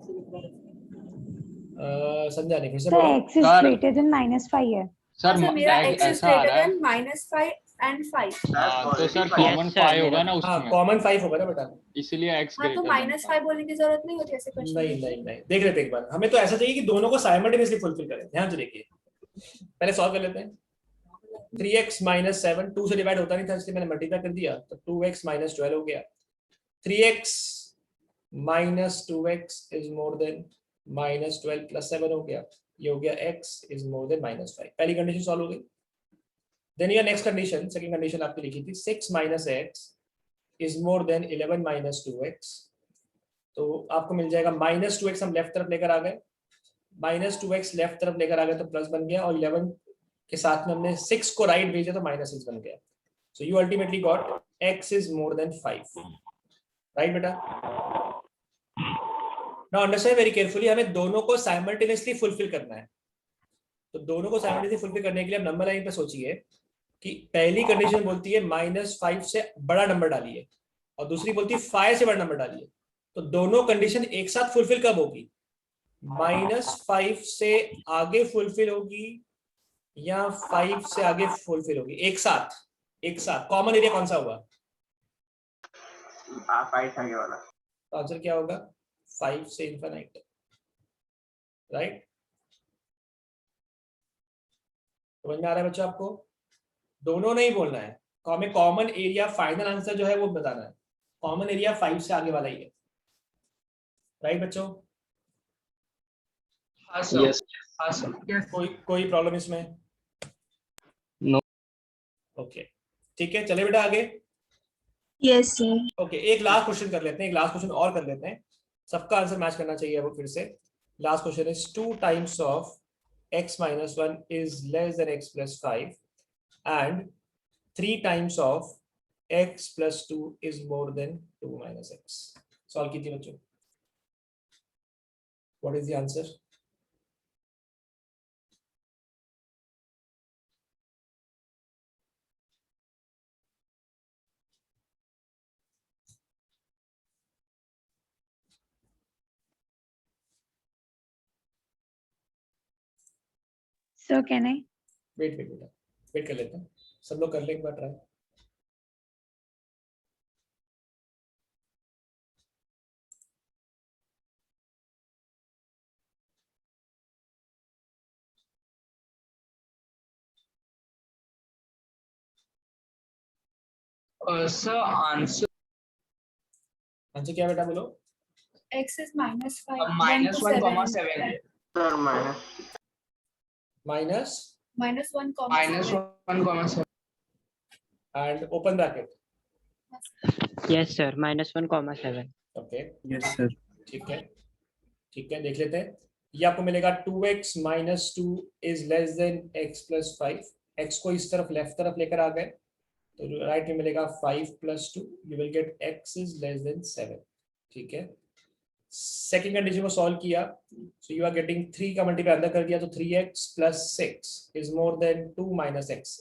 समझा नहीं, फिर से सर बोलो. x is sir- greater than -5 है. सर सर मेरा x is ऐसा आ greater रहा है. than -5 and 5. तो सर Yes, कॉमन sir, 5 होगा मेरा- ना हाँ, उसमें, कॉमन 5 होगा ना बेटा. इसलिए x हाँ तो greater than -5 बोलने की जरूरत नहीं होती ऐसे क्वेश्चन. नहीं नहीं नहीं, देख लेते हैं एक बार. हमें तो ऐसा चाहिए कि दोनों को साइमल्टेनियसली फुलफिल करें. ध्यान से देखिए, पहले सॉल्व कर लेते हैं. 3x minus 7 2 से डिवाइड होता नहीं था, इसलिए मैंने मल्टीप्लाई कर दिया, तो 2x minus 12 हो गया. 3x minus 2x is more than minus 12 plus 7 हो गया. ये हो गया x is more than -5. पहली कंडीशन सॉल्व हो गई. Then your next condition, second condition आपने लिखी थी 6 minus x is more than 11 minus 2x. तो आपको मिल जाएगा -2x, हम लेफ्ट तरफ लेकर आ गए, -2x लेफ्ट तरफ लेकर आ गए तो प्लस बन गया, और 11 के साथ में हमने 6 को राइट भेजा तो -6 बन गया. So you ultimately got x is more than 5. Right बेटा? नाउ अंडरस्टैंड वेरी केयरफुली, हमें दोनों को साइमल्टेनियसली फुलफिल करना है. तो दोनों को साइमल्टेनियसली फुलफिल करने के लिए आप नंबर लाइन पे सोचिए कि पहली कंडीशन बोलती है -5 से बड़ा नंबर डालिए, और दूसरी बोलती है 5 से बड़ा नंबर डालिए. तो दोनों कंडीशन एक साथ फुलफिल कब होगी? -5 से आगे फुलफिल होगी या 5 से आगे फुलफिल होगी? एक साथ, एक साथ. कॉमन एरिया कौन सा हुआ? 5 आगे वाला. तो आंसर क्या होगा? 5 से इनफिनिट. राइट? समझ में आ रहा है बच्चों आपको? दोनों नहीं बोलना है, हमें कॉमन एरिया, फाइनल आंसर जो है वो बताना है. कॉमन एरिया 5 से आगे वाला ही है. राइट बच्चों? हाँ सर. हाँ सर. कोई प्रॉब्लम इसमें? नो. ओके ठीक है, चले बेटा आगे. Yes sir. ओके, एक लास्ट क्वेश्चन कर लेते हैं, एक लास्ट क्वेश्चन और कर लेते हैं. सबका आंसर मैच करना चाहिए वो. फिर से last question is 2 times of x minus 1 is less than x plus 5 and 3 times of x plus 2 is more than 2 minus x. Solve कीजिए बच्चों. What is the answer? So can I? Wait wait बेटा, wait कर लेते हैं, सब लोग कर ले एक बार ट्राई। सर आंसर आंसर क्या बेटा बोलो? X is -5 -1,7 sir minus minus -1,7 and open bracket. Yes, sir. -1,7. Okay Yes, sir. ठीक है, ठीक है, देख लेते हैं। ये आपको मिलेगा 2x - 2 is less then x + 5। x को इस तरफ लेफ्ट तरफ लेकर आ गए तो राइट में मिलेगा 5 + 2, you will get x is less then 7। ठीक है, सेकंड कंडीशन को सॉल्व किया, सो यू आर गेटिंग 3 का मल्टीप्लाई अंदर कर दिया तो 3x + 6 is more then 2 - x।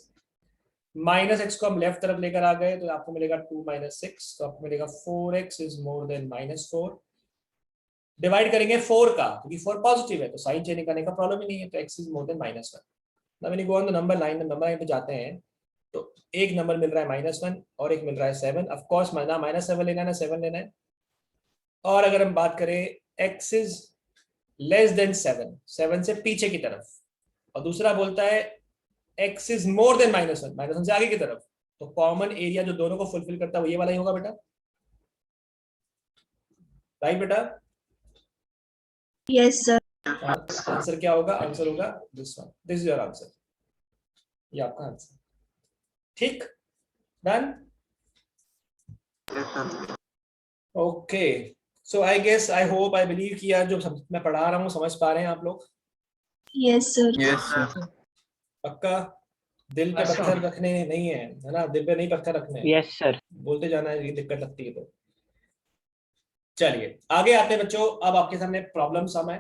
-x को हम लेफ्ट तरफ लेकर आ गए तो आपको मिलेगा 2 - 6, तो आपको मिलेगा 4x is more then -4। Divide करेंगे 4 का, क्योंकि 4 पॉजिटिव है तो साइन चेंज करने का प्रॉब्लम ही नहीं है, तो x is more then -1। Now when you go on the number line, number line पे जाते हैं तो एक नंबर मिल रहा है -1 और एक मिल रहा है 7। ऑफ कोर्स ना -7 लेना है ना 7 लेना है। और अगर हम बात करें x इज लेस देन 7, 7 से पीछे की तरफ, और दूसरा बोलता है x इज मोर देन -1, -1 से आगे की तरफ, तो कॉमन एरिया जो दोनों को फुलफिल करता है वो ये वाला ही होगा बेटा, राइट बेटा? Yes, sir. आंसर क्या होगा? आंसर होगा this one, this is your answer, ये आपका आंसर। ठीक, done. Okay, so I guess, I hope, I believe कि यार जो मैं पढ़ा रहा हूँ समझ पा रहे हैं आप लोग? Yes, sir. Yes, sir. पक्का? दिल पे अच्छा। पत्थर रखने नहीं है ना, दिल पे नहीं पत्थर रखने हैं, Yes, sir. बोलते जाना है, ये दिक्कत लगती है तो। चलिए आगे आते हैं बच्चों, अब आपके सामने प्रॉब्लम सम है।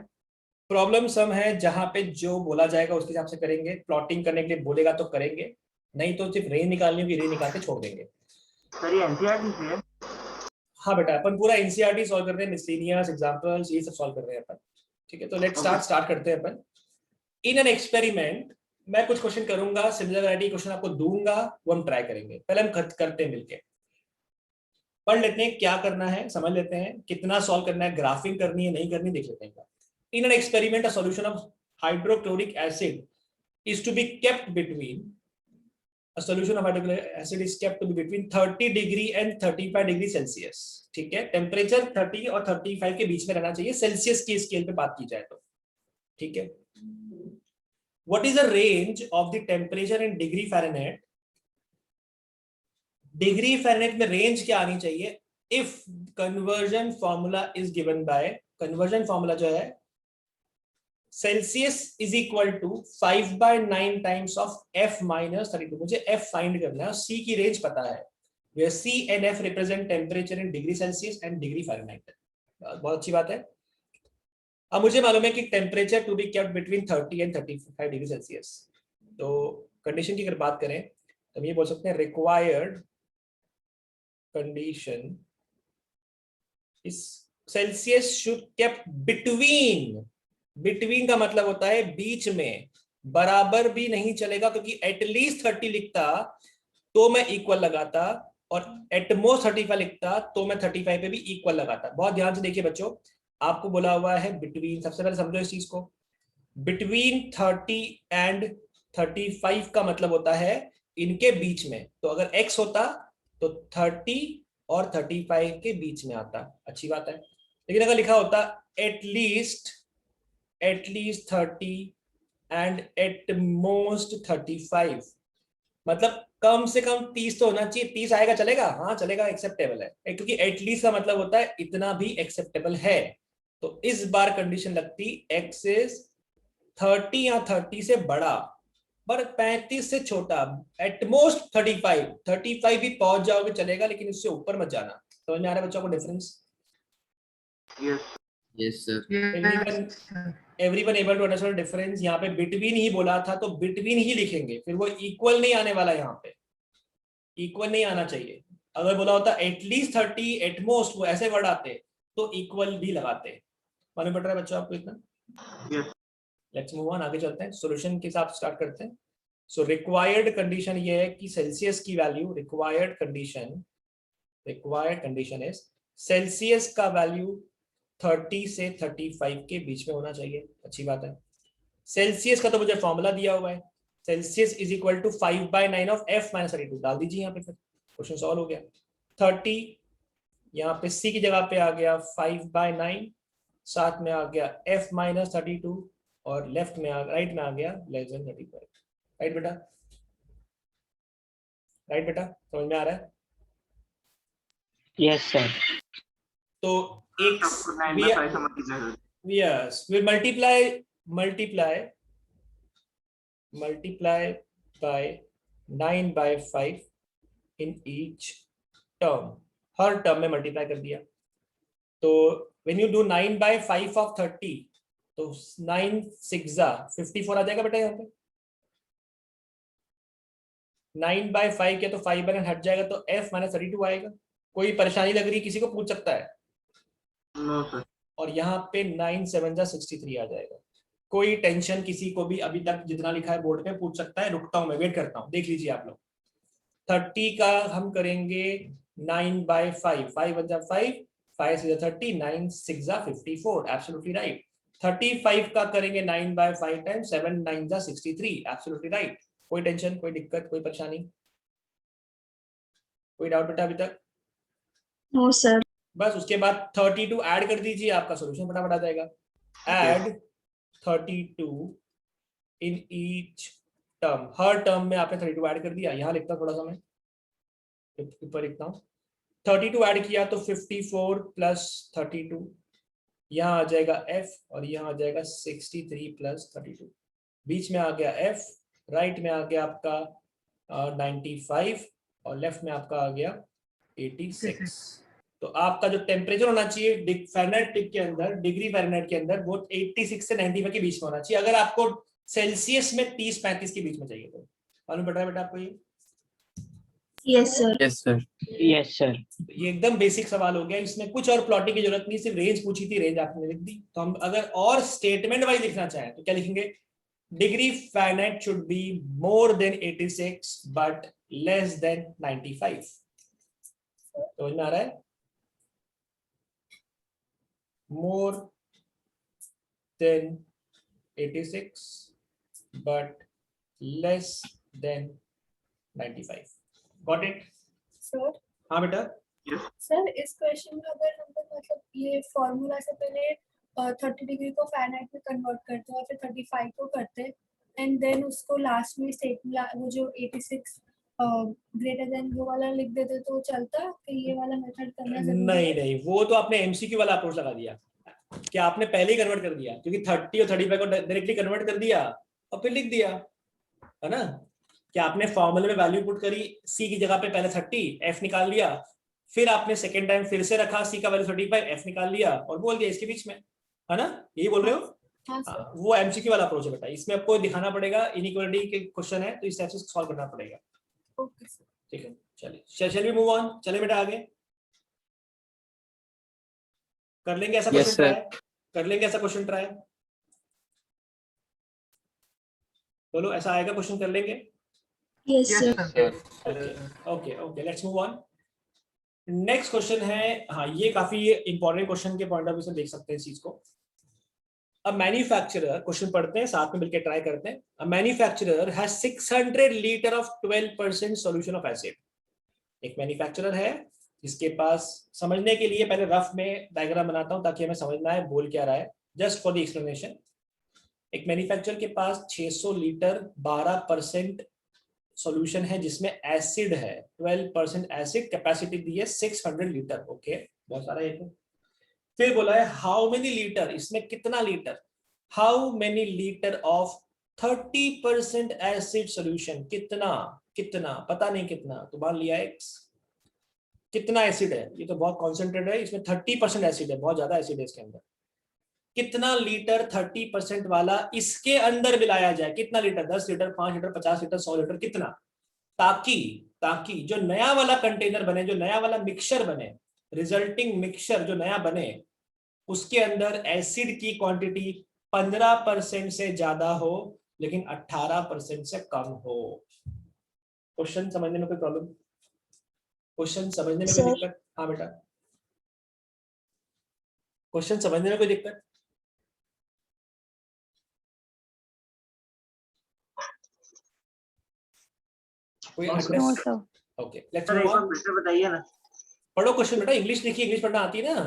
प्रॉब्लम सम है जहां पे जो बोला जाएगा उसके हिसाब से करेंगे, प्लॉटिंग करने के लिए बोलेगा तो करेंगे, नहीं तो सिर्फ रेंज निकालनी होगी, रेंज निकाल के छोड़ देंगे। सर ये एनसीईआरटी से है? हाँ बेटा, अपन पूरा एनसीईआरटी सॉल्व कर रहे हैं, मिसलेनियस एग्जांपल्स ये सब सॉल्व कर रहे हैं अपन। ठीक है, तो लेट्स स्टार्ट करते हैं अपन। इन एन एक्सपेरिमेंट मैं कुछ क्वेश्चन करूंगा, सिमिलरिटी क्वेश्चन आपको दूंगा, वो हम ट्राई करेंगे। पहले हम करते हैं मिलके, पढ़ लेते हैं क्या करना है, समझ लेते हैं कितना सॉल्व करना है, ग्राफिंग करनी है नहीं करनी देख लेते हैं। In an experiment a solution of hydrochloric acid is to be kept between, a solution of hydrochloric acid is kept to be between 30 degree and 35 degree Celsius. ठीक है, टेम्परेचर 30 और 35 के बीच में रहना चाहिए सेल्सियस की स्केल पे बात की जाए तो। ठीक है, what is the range of the temperature in degree Fahrenheit? Degree Fahrenheit में रेंज क्या आनी चाहिए? If conversion formula is given by, conversion formula जो है Celsius is equal to 5/9 times of F - 32। मुझे F फाइंड करना है और C की रेंज पता है, where C and F represent temperature in degree Celsius and degree Fahrenheit। बहुत अच्छी बात है। अब मुझे मालूम है कि temperature to be kept between 30 and 35 degree Celsius. तो कंडीशन की अगर बात करें तो हम ये बोल सकते हैं रिक्वायर्ड कंडीशन इस Celsius should kept between, between का मतलब होता है बीच में, बराबर भी नहीं चलेगा, क्योंकि एटलीस्ट 30 लिखता तो मैं इक्वल लगाता और एटमोस्ट 35 लिखता तो मैं 35 पे भी इक्वल लगाता। बहुत ध्यान से देखिए बच्चों, आपको बोला हुआ है बिटवीन, सबसे पहले समझो इस चीज को, बिटवीन 30 and 35 का मतलब होता है इनके बीच में। तो अगर x होता तो 30 और 35 के बीच में आता, अच्छी बात है। लेकिन अगर लिखा होता एटलीस्ट 30 and at most 35, मतलब कम से कम 30 तो होना चाहिए। 30 आएगा चलेगा? हाँ चलेगा, एक्सेप्टेबल है, क्योंकि एटलीस्ट का मतलब होता है इतना भी एक्सेप्टेबल है। तो इस बार कंडीशन लगती x इज 30 या 30 से बड़ा पर 35 से छोटा, एटमोस्ट 35 भी पहुंच जाओगे चलेगा, लेकिन उससे ऊपर मत जाना। समझ में आ रहा है बच्चों को difference? Yes sir. Everyone able to understand difference? यहाँ पे बिटवीन ही बोला था तो बिटवीन ही लिखेंगे, फिर वो इक्वल नहीं आने वाला, यहाँ पे इक्वल नहीं आना चाहिए। अगर बोला होता एटलीस्ट 30, एटमोस्ट, वो ऐसे वर्ड आते तो इक्वल भी लगाते। मालूम पड़ रहा है बच्चों आपको इतना? लेट्स मूव ऑन, आगे चलते हैं, सॉल्यूशन के साथ स्टार्ट करते हैं। सो रिक्वायर्ड कंडीशन ये है कि सेल्सियस की value, required condition is Celsius का वैल्यू 30 से 35 के बीच में होना चाहिए। अच्छी बात है। सेल्सियस का तो मुझे फॉर्मूला दिया हुआ है, Celsius is equal to 5/9 of f minus 32, डाल दीजिए यहाँ पे, फिर क्वेश्चन सॉल्व हो गया। 30 यहाँ पे c की जगह पे आ गया 5/9, साथ में आ गया f माइनस 32 और लेफ्ट में राइट में आ गया लेस देन 35। राइट बेटा, राइट बेटा, समझ में आ रहा है? Yes sir. तो एक yes we multiply by 9/5 in each term, हर टर्म में मल्टीप्लाई कर दिया। तो व्हेन यू डू 9/5 ऑफ 30 तो 9 6 54 आ जाएगा बेटा। यहाँ पे 9/5 के तो 5/9 हट जाएगा तो f माइनस 32 आएगा। कोई परेशानी लग रही किसी को पूछ सकता है? No sir. और यहाँ पे 9 7 63 आ जाएगा। कोई टेंशन किसी को भी अभी तक जितना लिखा है बोर्ड पे पूछ सकता है। रुकता हूँ मैं, वेट करता हूँ, देख लीजिए आप लोग। 30 का हम करेंगे 9/5, 5 1 5, 5 6 30, 9 6 54, एब्सोल्युटली राइट। 35 का करेंगे 9/5 टाइम्स 7 9 63, एब्सोल्युटली राइट। कोई टेंशन, कोई दिक्कत, कोई परेशानी, कोई डाउट बेटा अभी तक? No sir. बस उसके बाद 32 ऐड कर दीजिए, आपका सॉल्यूशन फटाफट आ जाएगा। ऐड 32 इन ईच टर्म, हर टर्म में आपने 32 ऐड कर दिया। यहाँ लिखता हूँ, थोड़ा सा मैं ऊपर लिखता हूँ। 32 ऐड किया तो 54 प्लस 32, यहाँ आ जाएगा f और यहाँ आ जाएगा 63 प्लस 32, बीच में आ गया f, राइट में आ गया आपका 95 और लेफ्ट में आपका आ गया 86। तो आपका जो टेम्परेचर होना चाहिए फ़ारेनहाइट के अंदर, डिग्री फ़ारेनहाइट के अंदर, वो 86 से 95 के बीच में होना चाहिए। अगर आपको सेल्सियस में 30-35 के बीच में चाहिए तो मालूम पड़ रहा है बेटा आपको ये? Yes sir. Yes sir. Yes sir. ये एकदम बेसिक सवाल हो गया, इसमें कुछ और प्लॉटिंग की जरूरत नहीं, सिर्फ रेंज पूछी थी, रेंज आपने लिख दी। तो हम अगर और स्टेटमेंट वाइज लिखना चाहें तो क्या लिखेंगे? Degree Fahrenheit should be more than 86 but less then 95। समझ में आ रहा है? More than 86 but less then 95। Got it? Sir हाँ बेटा। सर इस क्वेश्चन में अगर हम लोग मतलब ये फॉर्मूला से पहले 30 डिग्री को फ़ारेनहाइट में कन्वर्ट करते हैं और फिर 35 को करते हैं एंड देन उसको लास्ट में स्टेटमेंट वो जो 86 ग्रेटर देन वो वाला लिख देते तो चलता कि ये वाला मेथड करना जरूरी नहीं है? नहीं, वो तो आपने एमसीक्यू वाला अप्रोच लगा दिया। क्या आपने पहले ही कन्वर्ट कर दिया? क्योंकि 30 और 35 को डायरेक्टली कन्वर्ट कर दिया और फिर लिख दिया, है ना? क्या आपने फॉर्मूले में वैल्यू पुट करी, सी की जगह पे पहले 30, एफ निकाल लिया, फिर आपने सेकेंड टाइम फिर से रखा सी का वैल्यू 35, एफ निकाल लिया और बोल दिया इसके बीच में, है ना? यही बोल रहे हो? हाँ सर। वो एमसीक्यू वाला अप्रोच है बेटा। इसमें आपको दिखाना पड़ेगा, इनइक्वालिटी के क्वेश्चन है तो इस टाइप से सॉल्व करना पड़ेगा। Okay sir. ठीक है, चलिए शैल वी मूव ऑन। चले बेटा आगे कर लेंगे ऐसा क्वेश्चन ट्राई, कर लेंगे ऐसा क्वेश्चन ट्राई। बोलो ऐसा आएगा क्वेश्चन, कर लेंगे? Yes sir. Okay okay, let's move on. Next question है, हाँ ये काफी इंपॉर्टेंट क्वेश्चन के पॉइंट ऑफ व्यू से देख सकते हैं इस चीज को। अ मैन्युफैक्चरर, क्वेश्चन पढ़ते हैं साथ में मिलकर ट्राई करते हैं। A manufacturer has 600 litre of 12% solution of acid. एक मैन्युफैक्चरर है जिसके पास, समझने के लिए पहले रफ में डायग्राम बनाता हूं ताकि हमें समझना है बोल क्या रहा है, जस्ट फॉर द एक्सप्लेनेशन। एक मैन्युफैक्चरर के पास 600 लीटर 12% सॉल्यूशन है जिसमें एसिड है, 12% एसिड, कैपेसिटी दी है 600 लीटर। ओके, बहुत सारा ये तो। फिर बोला है हाउ मेनी लीटर, इसमें कितना litre, how many litre of 30% acid solution, कितना कितना पता नहीं कितना, तो मान लिया x। कितना एसिड है, ये तो बहुत कॉन्सेंट्रेट है, इसमें 30% एसिड है, बहुत ज्यादा एसिड है इसके अंदर। कितना लीटर 30% वाला इसके अंदर मिलाया जाए, कितना litre, 10 litre, 5 litre, 50 litre, 100 litre, कितना, ताकि जो नया वाला कंटेनर बने, जो नया वाला मिक्सचर बने, रिजल्टिंग मिक्सचर जो नया बने, उसके अंदर एसिड की क्वांटिटी 15% से ज्यादा हो लेकिन 18% से कम हो। क्वेश्चन समझने में कोई प्रॉब्लम? क्वेश्चन समझने में कोई Sir. दिक्कत? हाँ बेटा, क्वेश्चन समझने में कोई दिक्कत? कोई No, sir. Okay, let's sir एक मूव बार ऑन। फिर से बताइए ना। पढ़ो क्वेश्चन बेटा, इंग्लिश लिखिए, इंग्लिश पढ़ना आती है ना?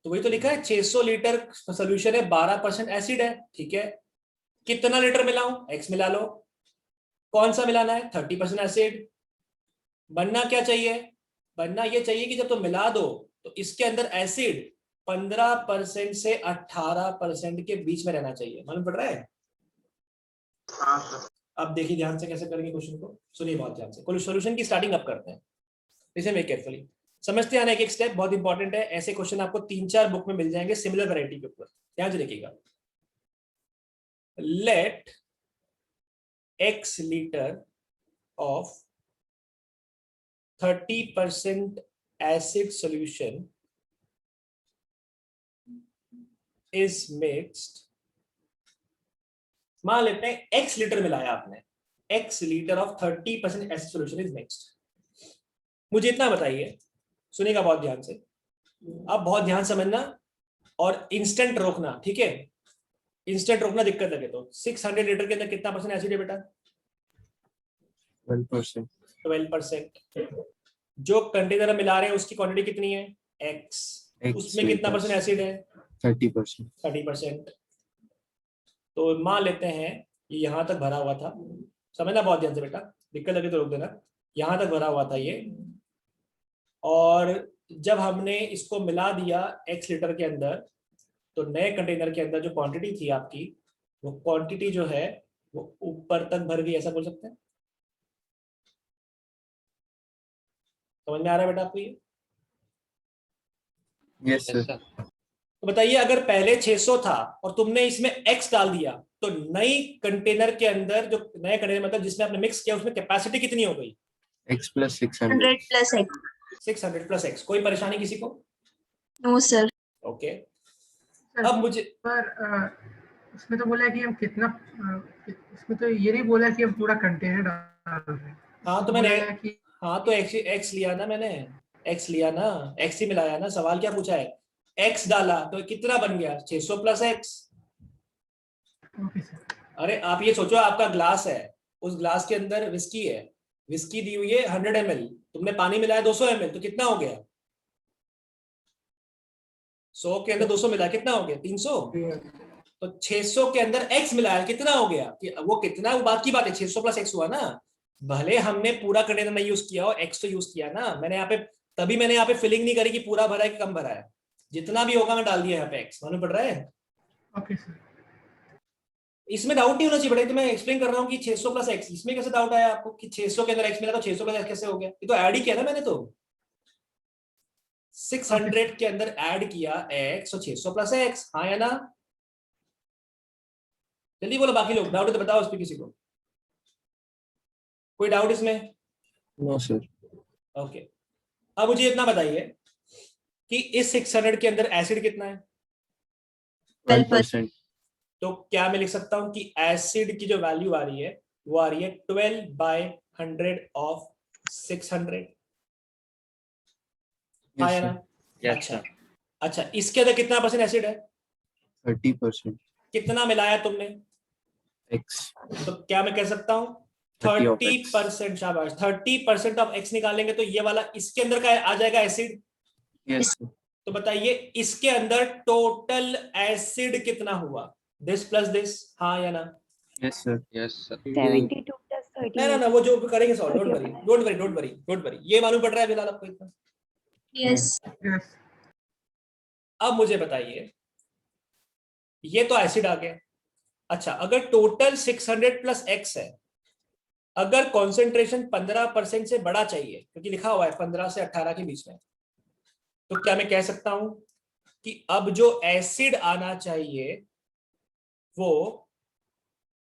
तो वही तो लिखा है, 600 लीटर सोल्यूशन है, 12% एसिड है, ठीक है। कितना लीटर मिलाऊं? x मिला लो। कौन सा मिलाना है? 30% एसिड। बनना क्या चाहिए? बनना ये चाहिए कि जब तुम मिला दो तो इसके अंदर एसिड 15% से 18% के बीच में रहना चाहिए। मालूम पड़ रहा है? हाँ सर। अब देखिए ध्यान से कैसे करेंगे क्वेश्चन को, सुनिए बहुत ध्यान से। कोई सॉल्यूशन की स्टार्टिंग अब करते हैं, इसे मैं केयरफुली समझते आना, एक एक स्टेप बहुत इंपॉर्टेंट है। ऐसे क्वेश्चन आपको 3-4 बुक में मिल जाएंगे सिमिलर वैरायटी के ऊपर, ध्यान से देखिएगा। Let x litre of 30% acid solution is mixed। मान लेते हैं x लीटर मिलाया आपने, x litre of 30% acid solution is mixed। मुझे इतना बताइए, सुनिएगा बहुत ध्यान से, अब बहुत ध्यान समझना और इंस्टेंट रोकना, ठीक है? इंस्टेंट रोकना दिक्कत लगे तो 600 लीटर के अंदर कितना परसेंट एसिड है बेटा? 12%. 12%। जो कंटेनर मिला रहे हैं उसकी क्वांटिटी कितनी है? x। उसमें कितना परसेंट एसिड है? 30%. 30%। तो मान लेते हैं ये यहां तक भरा हुआ था, समझना बहुत ध्यान से बेटा, दिक्कत लगे तो रोक देना। यहां तक भरा हुआ था ये, और जब हमने इसको मिला दिया x लीटर के अंदर, तो नए कंटेनर के अंदर जो क्वांटिटी थी आपकी, वो क्वांटिटी जो है वो ऊपर तक भर गई, ऐसा बोल सकते हैं। समझ में आ रहा है बेटा आपको ये? Yes, sir. तो बताइए, अगर पहले 600 था और तुमने इसमें x डाल दिया, तो नई कंटेनर के अंदर, जो नए कंटेनर मतलब जिसमें आपने मिक्स किया, उसमें कैपेसिटी कितनी हो गई? X plus 600. 100 plus x. 600 plus x। कोई परेशानी किसी को? No, sir. ओके। सर, अब मुझे पर उसमें तो बोला कि हम कितना, उसमें तो ये नहीं बोला कि हम पूरा कंटेनर डाल रहे हैं। हाँ तो मैंने, बोला कि हाँ तो x लिया ना, मैंने x लिया ना, x ही मिलाया ना। सवाल क्या पूछा है? x डाला तो कितना बन गया? 600 plus x। Okay sir. अरे आप ये सोचो, आपका ग्लास है, उस ग्लास के अंदर विस्की है, विस्की दी हुई है 100 ml, तुमने पानी मिलाया 200 ml, तो कितना हो गया? 100 के अंदर 200 मिला, कितना हो गया? 300। तो 600 के अंदर x मिलाया, कितना हो गया? कि वो कितना, वो बात की बात है, 600 plus x हुआ ना। भले हमने पूरा कंटेनर नहीं यूज किया हो, x तो यूज किया ना मैंने यहाँ पे, तभी मैंने यहाँ पे फिलिंग नहीं करी कि पूरा भरा है कि कम भरा है। जितना भी होगा मैं डाल दिया यहाँ पे x। मालूम पड़ रहा है? Okay sir. इसमें डाउट नहीं होना चाहिए बेटा, तो मैं एक्सप्लेन कर रहा हूँ कि 600 plus x। इसमें कैसे डाउट आया आपको कि 600 के अंदर x मिला तो 600 plus x कैसे हो गया? ये तो ऐड ही किया ना मैंने, तो 600 के अंदर ऐड किया x, तो 600 plus x, हाँ या ना? जल्दी बोलो, बाकी लोग डाउट है तो बताओ उस पर किसी को। कोई डाउट इसमें? No, sir. ओके। अब मुझे इतना बताइए कि इस 600 के अंदर एसिड कितना है? 12%. तो क्या मैं लिख सकता हूं कि एसिड की जो वैल्यू आ रही है वो आ रही है 12/100 ऑफ 600। हाँ या ना? अच्छा अच्छा, इसके अंदर कितना परसेंट एसिड है? 30%. कितना मिलाया तुमने? X. तो क्या मैं कह सकता हूं 30 of X. 30%? शाबाश, 30% ऑफ x निकालेंगे तो ये वाला इसके अंदर का आ जाएगा एसिड। Yes, sir. तो बताइए इसके अंदर टोटल एसिड कितना हुआ? दिस प्लस दिस, हाँ या ना? Yes, sir. Yes sir. 72 plus 30. ना ना ना, वो जो करेंगे solve, don't worry don't worry don't worry don't worry. ये मालूम पड़ रहा है बिलाल आपको इतना? Yes. यस। अब मुझे बताइए, ये तो एसिड आ गया। अच्छा, अगर टोटल 600 प्लस x है, अगर कॉन्सेंट्रेशन 15% से बड़ा चाहिए, क्योंकि लिखा हुआ है 15 से 18 के बीच में, तो क्या मैं कह सकता हूं कि अब जो एसिड आना चाहिए वो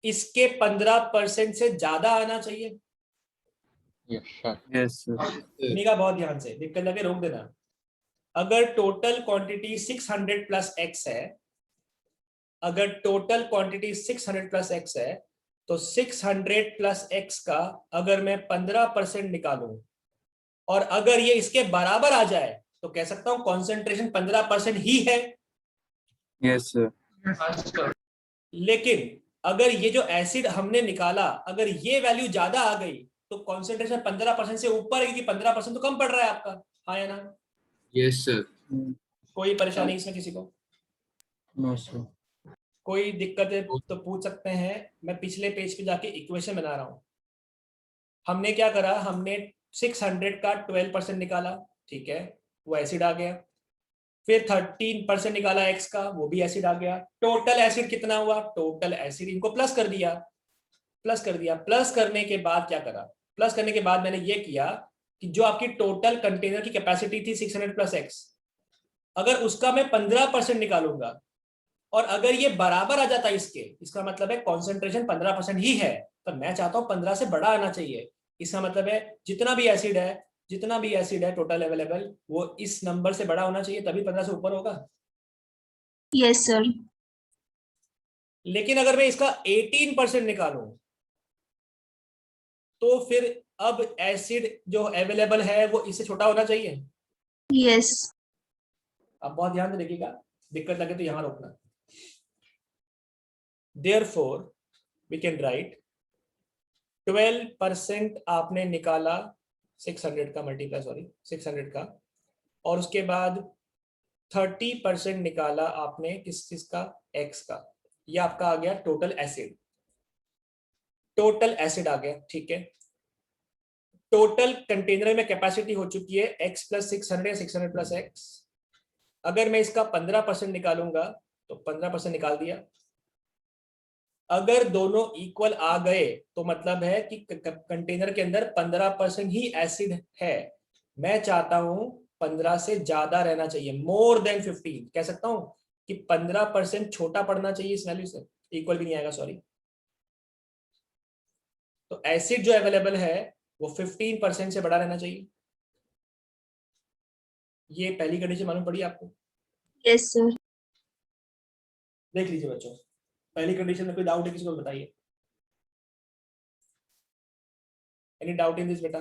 इसके 15% से ज्यादा आना चाहिए? Yes sir. Yes, sir. सुनिएगा बहुत ध्यान से, दिक्कत लगे रोक देना। अगर टोटल क्वांटिटी 600 प्लस x है, अगर टोटल क्वांटिटी 600 प्लस एक्स है तो 600 प्लस एक्स का अगर मैं 15% निकालूं और अगर ये इसके बराबर आ जाए तो कह सकता हूं कॉन्सेंट्रेशन 15% ही है। Yes, sir. लेकिन अगर ये जो एसिड हमने निकाला अगर ये वैल्यू ज्यादा आ गई तो कॉन्सेंट्रेशन 15% से ऊपर है, क्योंकि 15% तो कम पड़ रहा है आपका, हाँ या ना? Yes sir. कोई परेशानी इसमें किसी को? No, sir. कोई दिक्कत है तो पूछ सकते हैं। मैं पिछले पेज पे जाके इक्वेशन बना रहा हूं। हमने क्या करा, हमने 600 का 12% निकाला, ठीक है, वो एसिड आ गया। फिर 13% निकाला एक्स का, वो भी एसिड आ गया। टोटल एसिड कितना हुआ, टोटल एसिड इनको प्लस कर दिया। प्लस करने के बाद क्या करा, प्लस करने के बाद मैंने ये किया कि जो आपकी टोटल कंटेनर की कैपेसिटी थी 600 प्लस एक्स, अगर उसका मैं 15% निकालूंगा और अगर ये बराबर आ जाता इसके, इसका मतलब है कॉन्सेंट्रेशन 15% ही है, पर मैं चाहता हूं 15 से बड़ा आना चाहिए। इसका मतलब है जितना भी एसिड है टोटल अवेलेबल, वो इस नंबर से बड़ा होना चाहिए, तभी 15 से ऊपर होगा। Yes sir. लेकिन अगर मैं इसका 18% निकालूं तो फिर अब एसिड जो अवेलेबल है वो इससे छोटा होना चाहिए। यस। अब बहुत ध्यान से देखिएगा, दिक्कत लगे तो यहां रोकना। Therefore, we can write 12% आपने निकाला 600 का मल्टीप्लाई 600 का, और उसके बाद 30% निकाला आपने किस चीज का, एक्स का। ये आपका आ गया टोटल एसिड आ गया, ठीक है। टोटल कंटेनर में कैपेसिटी हो चुकी है x प्लस 600 या 600 प्लस एक्स। अगर मैं इसका 15% निकालूंगा तो 15% निकाल दिया। अगर दोनों इक्वल आ गए तो मतलब है कि कंटेनर के अंदर 15% ही एसिड है। मैं चाहता हूं 15 से ज्यादा रहना चाहिए, मोर देन 15 कह सकता हूं कि 15% छोटा पड़ना चाहिए इस वैल्यू से, इक्वल भी नहीं आएगा, सॉरी। तो एसिड जो अवेलेबल है वो 15% से बड़ा रहना चाहिए। ये पहली कंडीशन मालूम पड़ी आपको? Yes sir. देख लीजिए बच्चों, पहली कंडीशन में कोई डाउट है किसी को बताइए। एनी डाउट इन दिस बेटा?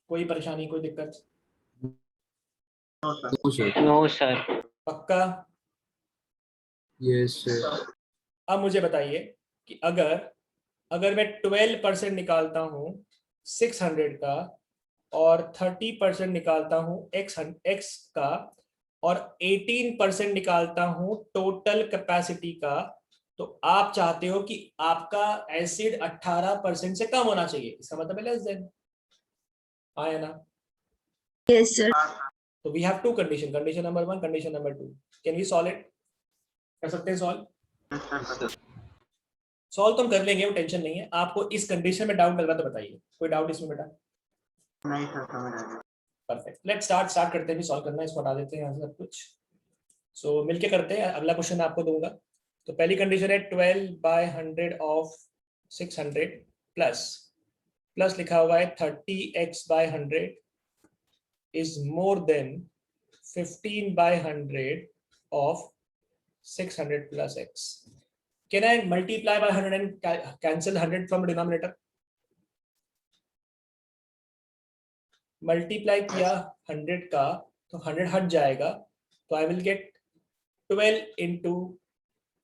कोई परेशानी, कोई दिक्कत? No sir. पक्का? Yes sir. अब मुझे बताइए कि अगर मैं 12% निकालता हूं 600 का और 30% निकालता हूं एक्स का और 18% निकालता हूं टोटल कैपेसिटी का, तो आप चाहते हो कि आपका एसिड 18% से कम होना चाहिए, इसका मतलब है लेस देन, आया ना? Yes sir. तो we have two condition number 1, condition number 2। Can we solve it? कर सकते हैं सॉल्व तो हम कर लेंगे, वो टेंशन नहीं है। आपको इस कंडीशन में डाउट लग रहा तो बताइए, कोई डाउट इसमें बेटा? नहीं सर, समझ आ गया। परफेक्ट, लेट्स स्टार्ट करते हैं। भी सॉल्व करना है, इसको हटा देते हैं यहाँ से सब कुछ। सो मिलके करते हैं। अगला क्वेश्चन आपको दूंगा। तो पहली कंडीशन है 12/100 ऑफ 600 प्लस लिखा हुआ है 30x/100 is more then 15/100 of 600 plus x। Can I multiply by 100 and cancel 100 from denominator? Multiply किया 100 का तो 100 हट जाएगा, तो I will get 12 into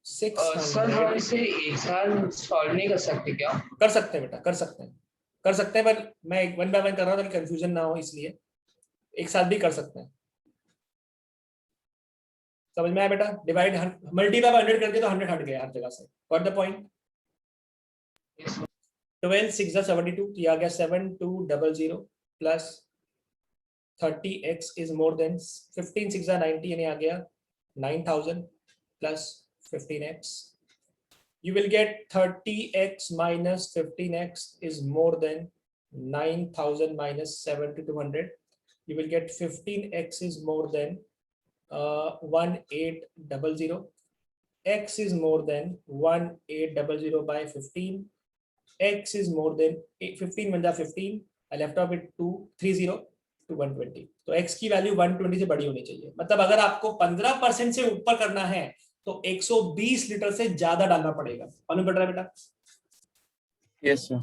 600। Sir हम इसे एक साथ सॉल्व नहीं कर सकते क्या? कर सकते हैं बेटा, कर सकते हैं, पर मैं 1 by 1 कर रहा हूँ ताकि कंफ्यूजन ना हो, इसलिए एक साथ भी कर सकते हैं। समझ में आया बेटा? डिवाइड मल्टीप्लाई बाय 100 करके तो 100 हट गया हर जगह से। What the point? 12 6 72, तो ये आ गया 7200 plus 30x is more then 15 6 90, यानी आ गया 9000 plus 15x। You will get 30x minus 15x is more than 9000 minus 7200. You will get 15x is more than 1800. X is more than 1800 by 15. X is more than 15 बन जा 15। I left off with 230 to 120। तो x की value 120 से बड़ी होनी चाहिए। मतलब अगर आपको 15% से ऊपर करना है तो 120 लीटर से ज्यादा डालना पड़ेगा। मालूम पड़ रहा है बेटा? Yes, sir.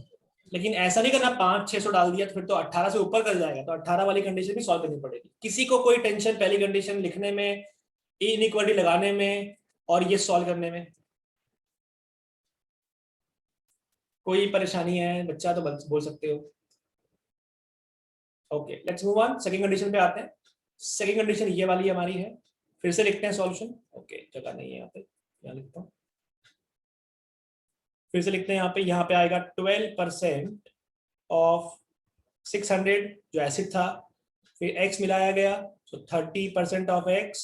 लेकिन ऐसा नहीं करना 500-600 डाल दिया तो फिर तो 18 से ऊपर कर जाएगा, तो 18 वाली कंडीशन भी सॉल्व करनी पड़ेगी। किसी को कोई टेंशन पहली कंडीशन लिखने में, इनइक्वालिटी लगाने में और ये सॉल्व करने में? कोई परेशानी है बच्चा तो बोल सकते हो। Okay, let's move on. Second condition पे आते हैं। सेकंड कंडीशन ये वाली हमारी है, फिर से लिखते हैं सॉल्यूशन। ओके, जगह नहीं है यहाँ पे, यहाँ लिखता हूँ, फिर से लिखते हैं यहाँ पे आएगा 12% ऑफ 600 जो एसिड था, फिर x मिलाया गया तो 30% ऑफ x,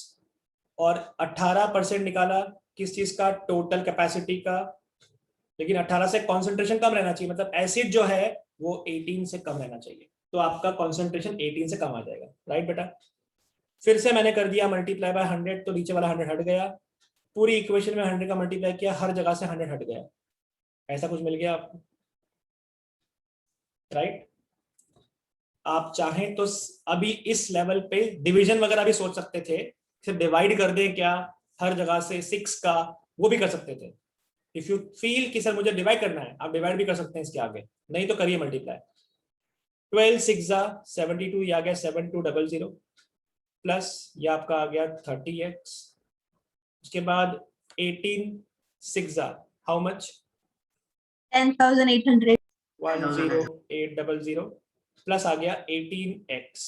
और 18% निकाला किस चीज का? टोटल कैपेसिटी का। लेकिन 18 से कॉन्सेंट्रेशन कम रहना चाहिए, मतलब एसिड जो है वो 18 से कम रहना चाहिए, तो आपका कॉन्सेंट्रेशन 18 से कम आ जाएगा। राइट बेटा? फिर से मैंने कर दिया मल्टीप्लाई बाय 100, तो नीचे वाला 100 हट गया। पूरी इक्वेशन में 100 का मल्टीप्लाई किया, हर जगह से 100 हट गया, ऐसा कुछ मिल गया आपको। राइट? आप चाहें तो अभी इस लेवल पे डिवीजन वगैरह भी सोच सकते थे, सिर्फ डिवाइड कर दें क्या हर जगह से 6 का, वो भी कर सकते थे। इफ यू फील कि सर मुझे डिवाइड करना है, आप डिवाइड भी कर सकते हैं इसके आगे, नहीं तो करिए मल्टीप्लाई। 12 6 72, ये आ गया 7200 प्लस ये आपका आ गया 30x, उसके बाद 18 6 हाउ मच? 10,800। 10800 प्लस आ गया 18x।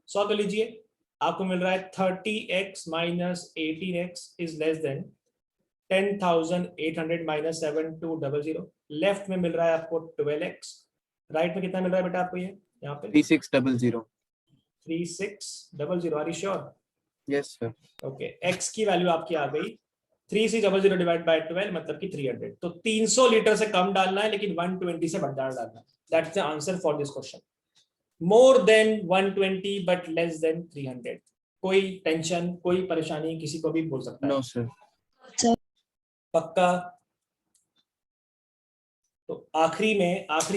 सॉल्व कर लीजिए, आपको मिल रहा है 30x minus 18x is less then 10,800 minus 7200। Left में मिल रहा है आपको 12x, राइट में कितना मिल रहा है बेटा आपको? ये यहाँ पे 3600. 3600। Are you sure? Yes, sir. Okay, x की वैल्यू आपकी आ गई 3600 डिवाइड बाय 12 मतलब कि 300। तो 300 लीटर से कम डालना है, लेकिन 120 से बढ़ा डालना है। That's the answer for this question. More than 120 but less than 300। कोई टेंशन, कोई परेशानी किसी को भी बोल सकता है? No, sir. पक्का? तो आखिरी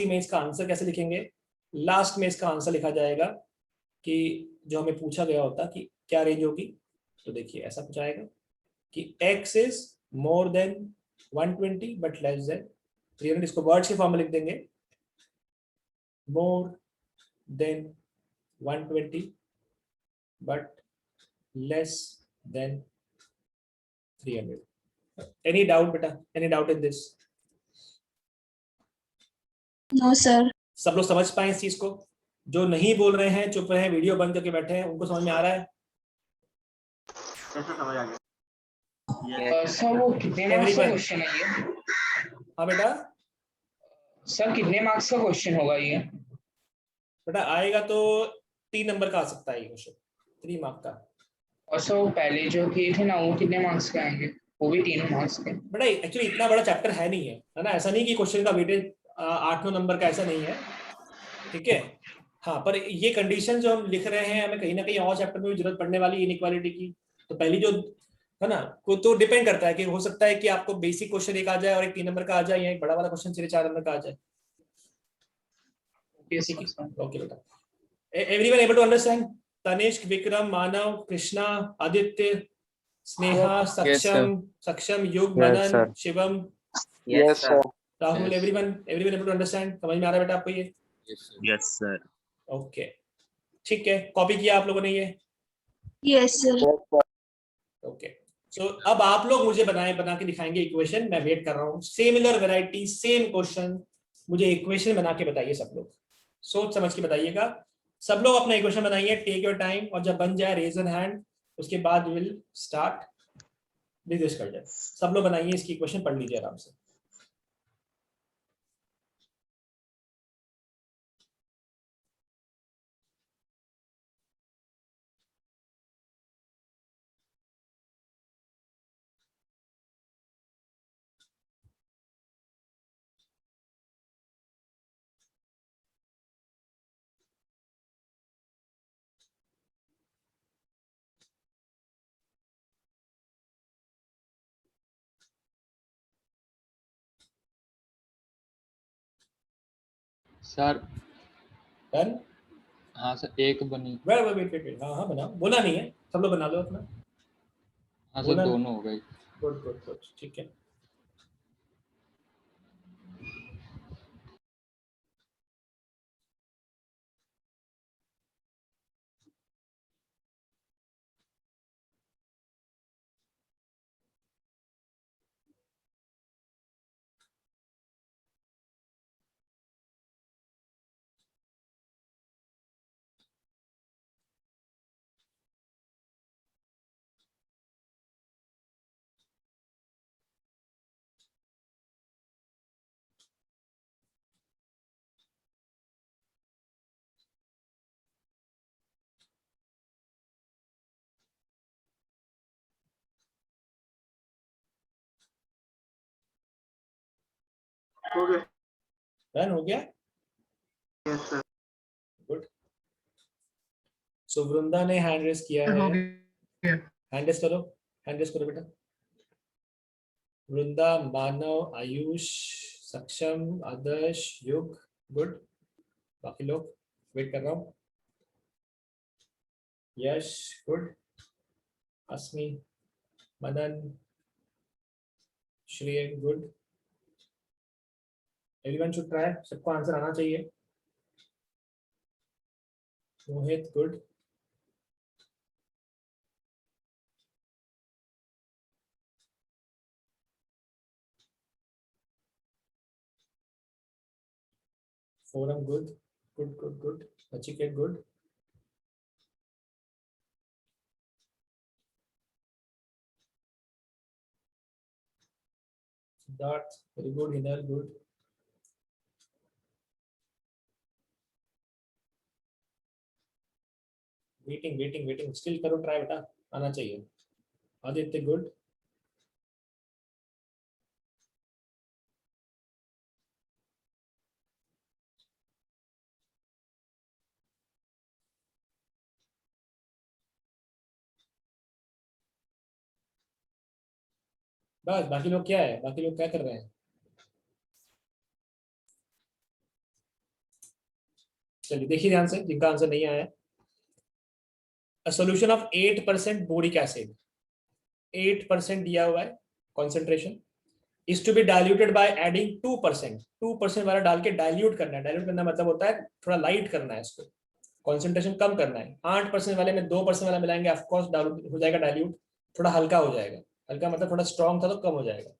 में इसका आंसर कैसे लिखेंगे? लास्ट में इसका आंसर लिखा जाएगा कि जो हमें पूछा गया होता कि क्या रेंज होगी, तो देखिए ऐसा कुछ आएगा कि x is more than 120 but less than 300। इसको वर्ड्स के फॉर्म में लिख देंगे, more than 120 but less than 300। Any doubt बेटा? Any doubt in this? No sir. सब लोग समझ पाए इस चीज को? जो नहीं बोल रहे हैं, चुप रहे हैं, वीडियो बंद करके बैठे हैं, उनको समझ में आ रहा है? कैसे समझ आ गया? सर वो कितने मार्क्स का क्वेश्चन है ये? हाँ बेटा? सर कितने मार्क्स का क्वेश्चन होगा ये? बेटा आएगा तो 3 नंबर का आ सकता है ये क्वेश्चन, 3 मार्क का। और सर वो पहले जो किए थे ना, वो कितने मार्क्स के आएंगे? वो भी 3 मार्क्स के? बेटा एक्चुअली इतना बड़ा चैप्टर है नहीं है ना, ऐसा नहीं कि क्वेश्चन का वेटेज 8-9 नंबर का, ऐसा नहीं है। ठीक है? हाँ, पर ये कंडीशन जो हम लिख रहे हैं, हमें कहीं ना कहीं और चैप्टर में भी जरूरत पड़ने वाली है इनइक्वालिटी की। तो पहली जो है ना, को तो डिपेंड करता है कि हो सकता है कि आपको बेसिक क्वेश्चन एक आ जाए और एक 3 नंबर का आ जाए, या एक बड़ा वाला क्वेश्चन 4 नंबर का आ जाए। ओके बेटा, everyone able to understand? Tanishk, Vikram, Manav, Krishna, Aditya, Sneha, Saksham, Yug, Manan, Shivam, Rahul, everyone able to understand? समझ में आ रहा है बेटा आपको ये? Yes sir. ओके, ठीक है, कॉपी किया आप लोगों ने ये? Yes sir. ओके, सो अब आप लोग मुझे बना के दिखाएंगे इक्वेशन। मैं वेट कर रहा हूँ। सिमिलर वैरायटी, सेम क्वेश्चन, मुझे इक्वेशन बना के बताइए। सब लोग सोच समझ के बताइएगा। सब लोग अपना इक्वेशन बनाइए, टेक योर टाइम, और जब बन जाए रेज एन हैंड, उसके बाद विल स्टार्ट डिस्कस कर जाए। सब लोग बनाइए इसकी इक्वेशन, पढ़ लीजिए आराम से। Sir done? हाँ सर, एक बनी। वेट, हाँ बनाओ, बोला नहीं है, सब लोग बना लो अपना। हाँ सर, दोनों हो गई। गुड गुड गुड, ठीक है। हो गया। डन हो गया। Yes sir. गुड। सो वृंदा ने हैंड रेस किया हो है, गया। हैंड रेस करो, हैंड रेस करो बेटा। वृंदा, मानव, आयुष, सक्षम, आदर्श, युग, गुड। बाकी लोग वेट कर रहा हूँ। यश, good. Asmi, Madan, Shrey, good. Everyone should try, सबको आंसर आना चाहिए। Mohit, good. Foram, good good good good. Nachiket, good. Siddharth, very good. Hinal, good. Waiting waiting waiting, still करो ट्राई बेटा, आना चाहिए। आदित्य, गुड। बस, बाकी लोग क्या है, बाकी लोग क्या कर रहे हैं? चलिए देखिए ध्यान से, जिनका आंसर नहीं आया है। A solution of 8% boric acid, 8% दिया हुआ है concentration, is to be diluted by adding 2%, 2% वाला डाल के डाइल्यूट करना है। डाइल्यूट करना मतलब होता है थोड़ा लाइट करना है इसको, कंसंट्रेशन कम करना है। 8% वाले में 2% वाला मिलाएंगे, ऑफ कोर्स हो जाएगा डाइल्यूट, थोड़ा हल्का हो जाएगा। हल्का मतलब थोड़ा स्ट्रॉन्ग था तो कम हो जाएगा।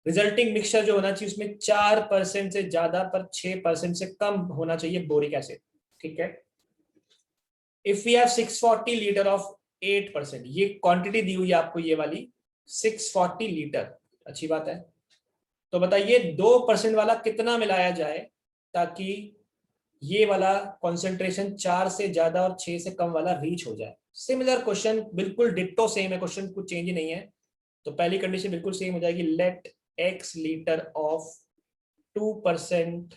रिजल्टिंग मिक्सचर जो होना चाहिए उसमें 4% से ज्यादा पर 6% से कम होना चाहिए बोरिक एसिड, ठीक है। If we have 640 litre of 8%, ये क्वांटिटी दी हुई है आपको, ये वाली 640 लीटर, अच्छी बात है। तो बताइए 2% वाला कितना मिलाया जाए ताकि ये वाला कंसंट्रेशन 4 से ज्यादा और 6 से कम वाला रीच हो जाए। सिमिलर क्वेश्चन, बिल्कुल डिट्टो सेम है क्वेश्चन, कुछ चेंज नहीं है। तो पहली कंडीशन बिल्कुल सेम हो जाएगी, let x litre of 2%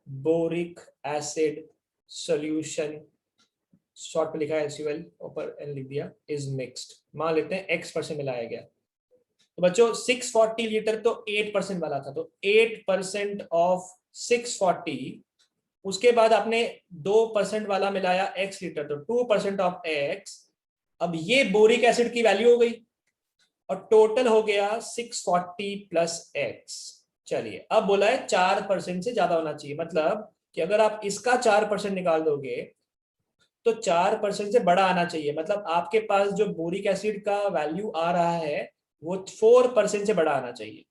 boric acid solution, short पे लिखा है SUL, ऊपर n लिख दिया, इज मिक्स्ड। मान लेते हैं x% मिलाया गया। तो बच्चों 640 लीटर तो 8% वाला था, तो 8% ऑफ 640, उसके बाद आपने 2% वाला मिलाया x लीटर, तो 2% ऑफ x। अब ये बोरिक एसिड की वैल्यू हो गई और टोटल हो गया 640 प्लस x। चलिए अब बोला है 4% से ज्यादा होना चाहिए, मतलब कि अगर आप इसका 4% निकाल दोगे तो 4% से बड़ा आना चाहिए। मतलब आपके पास जो बोरिक एसिड का वैल्यू आ रहा है वो 4% से बड़ा आना चाहिए,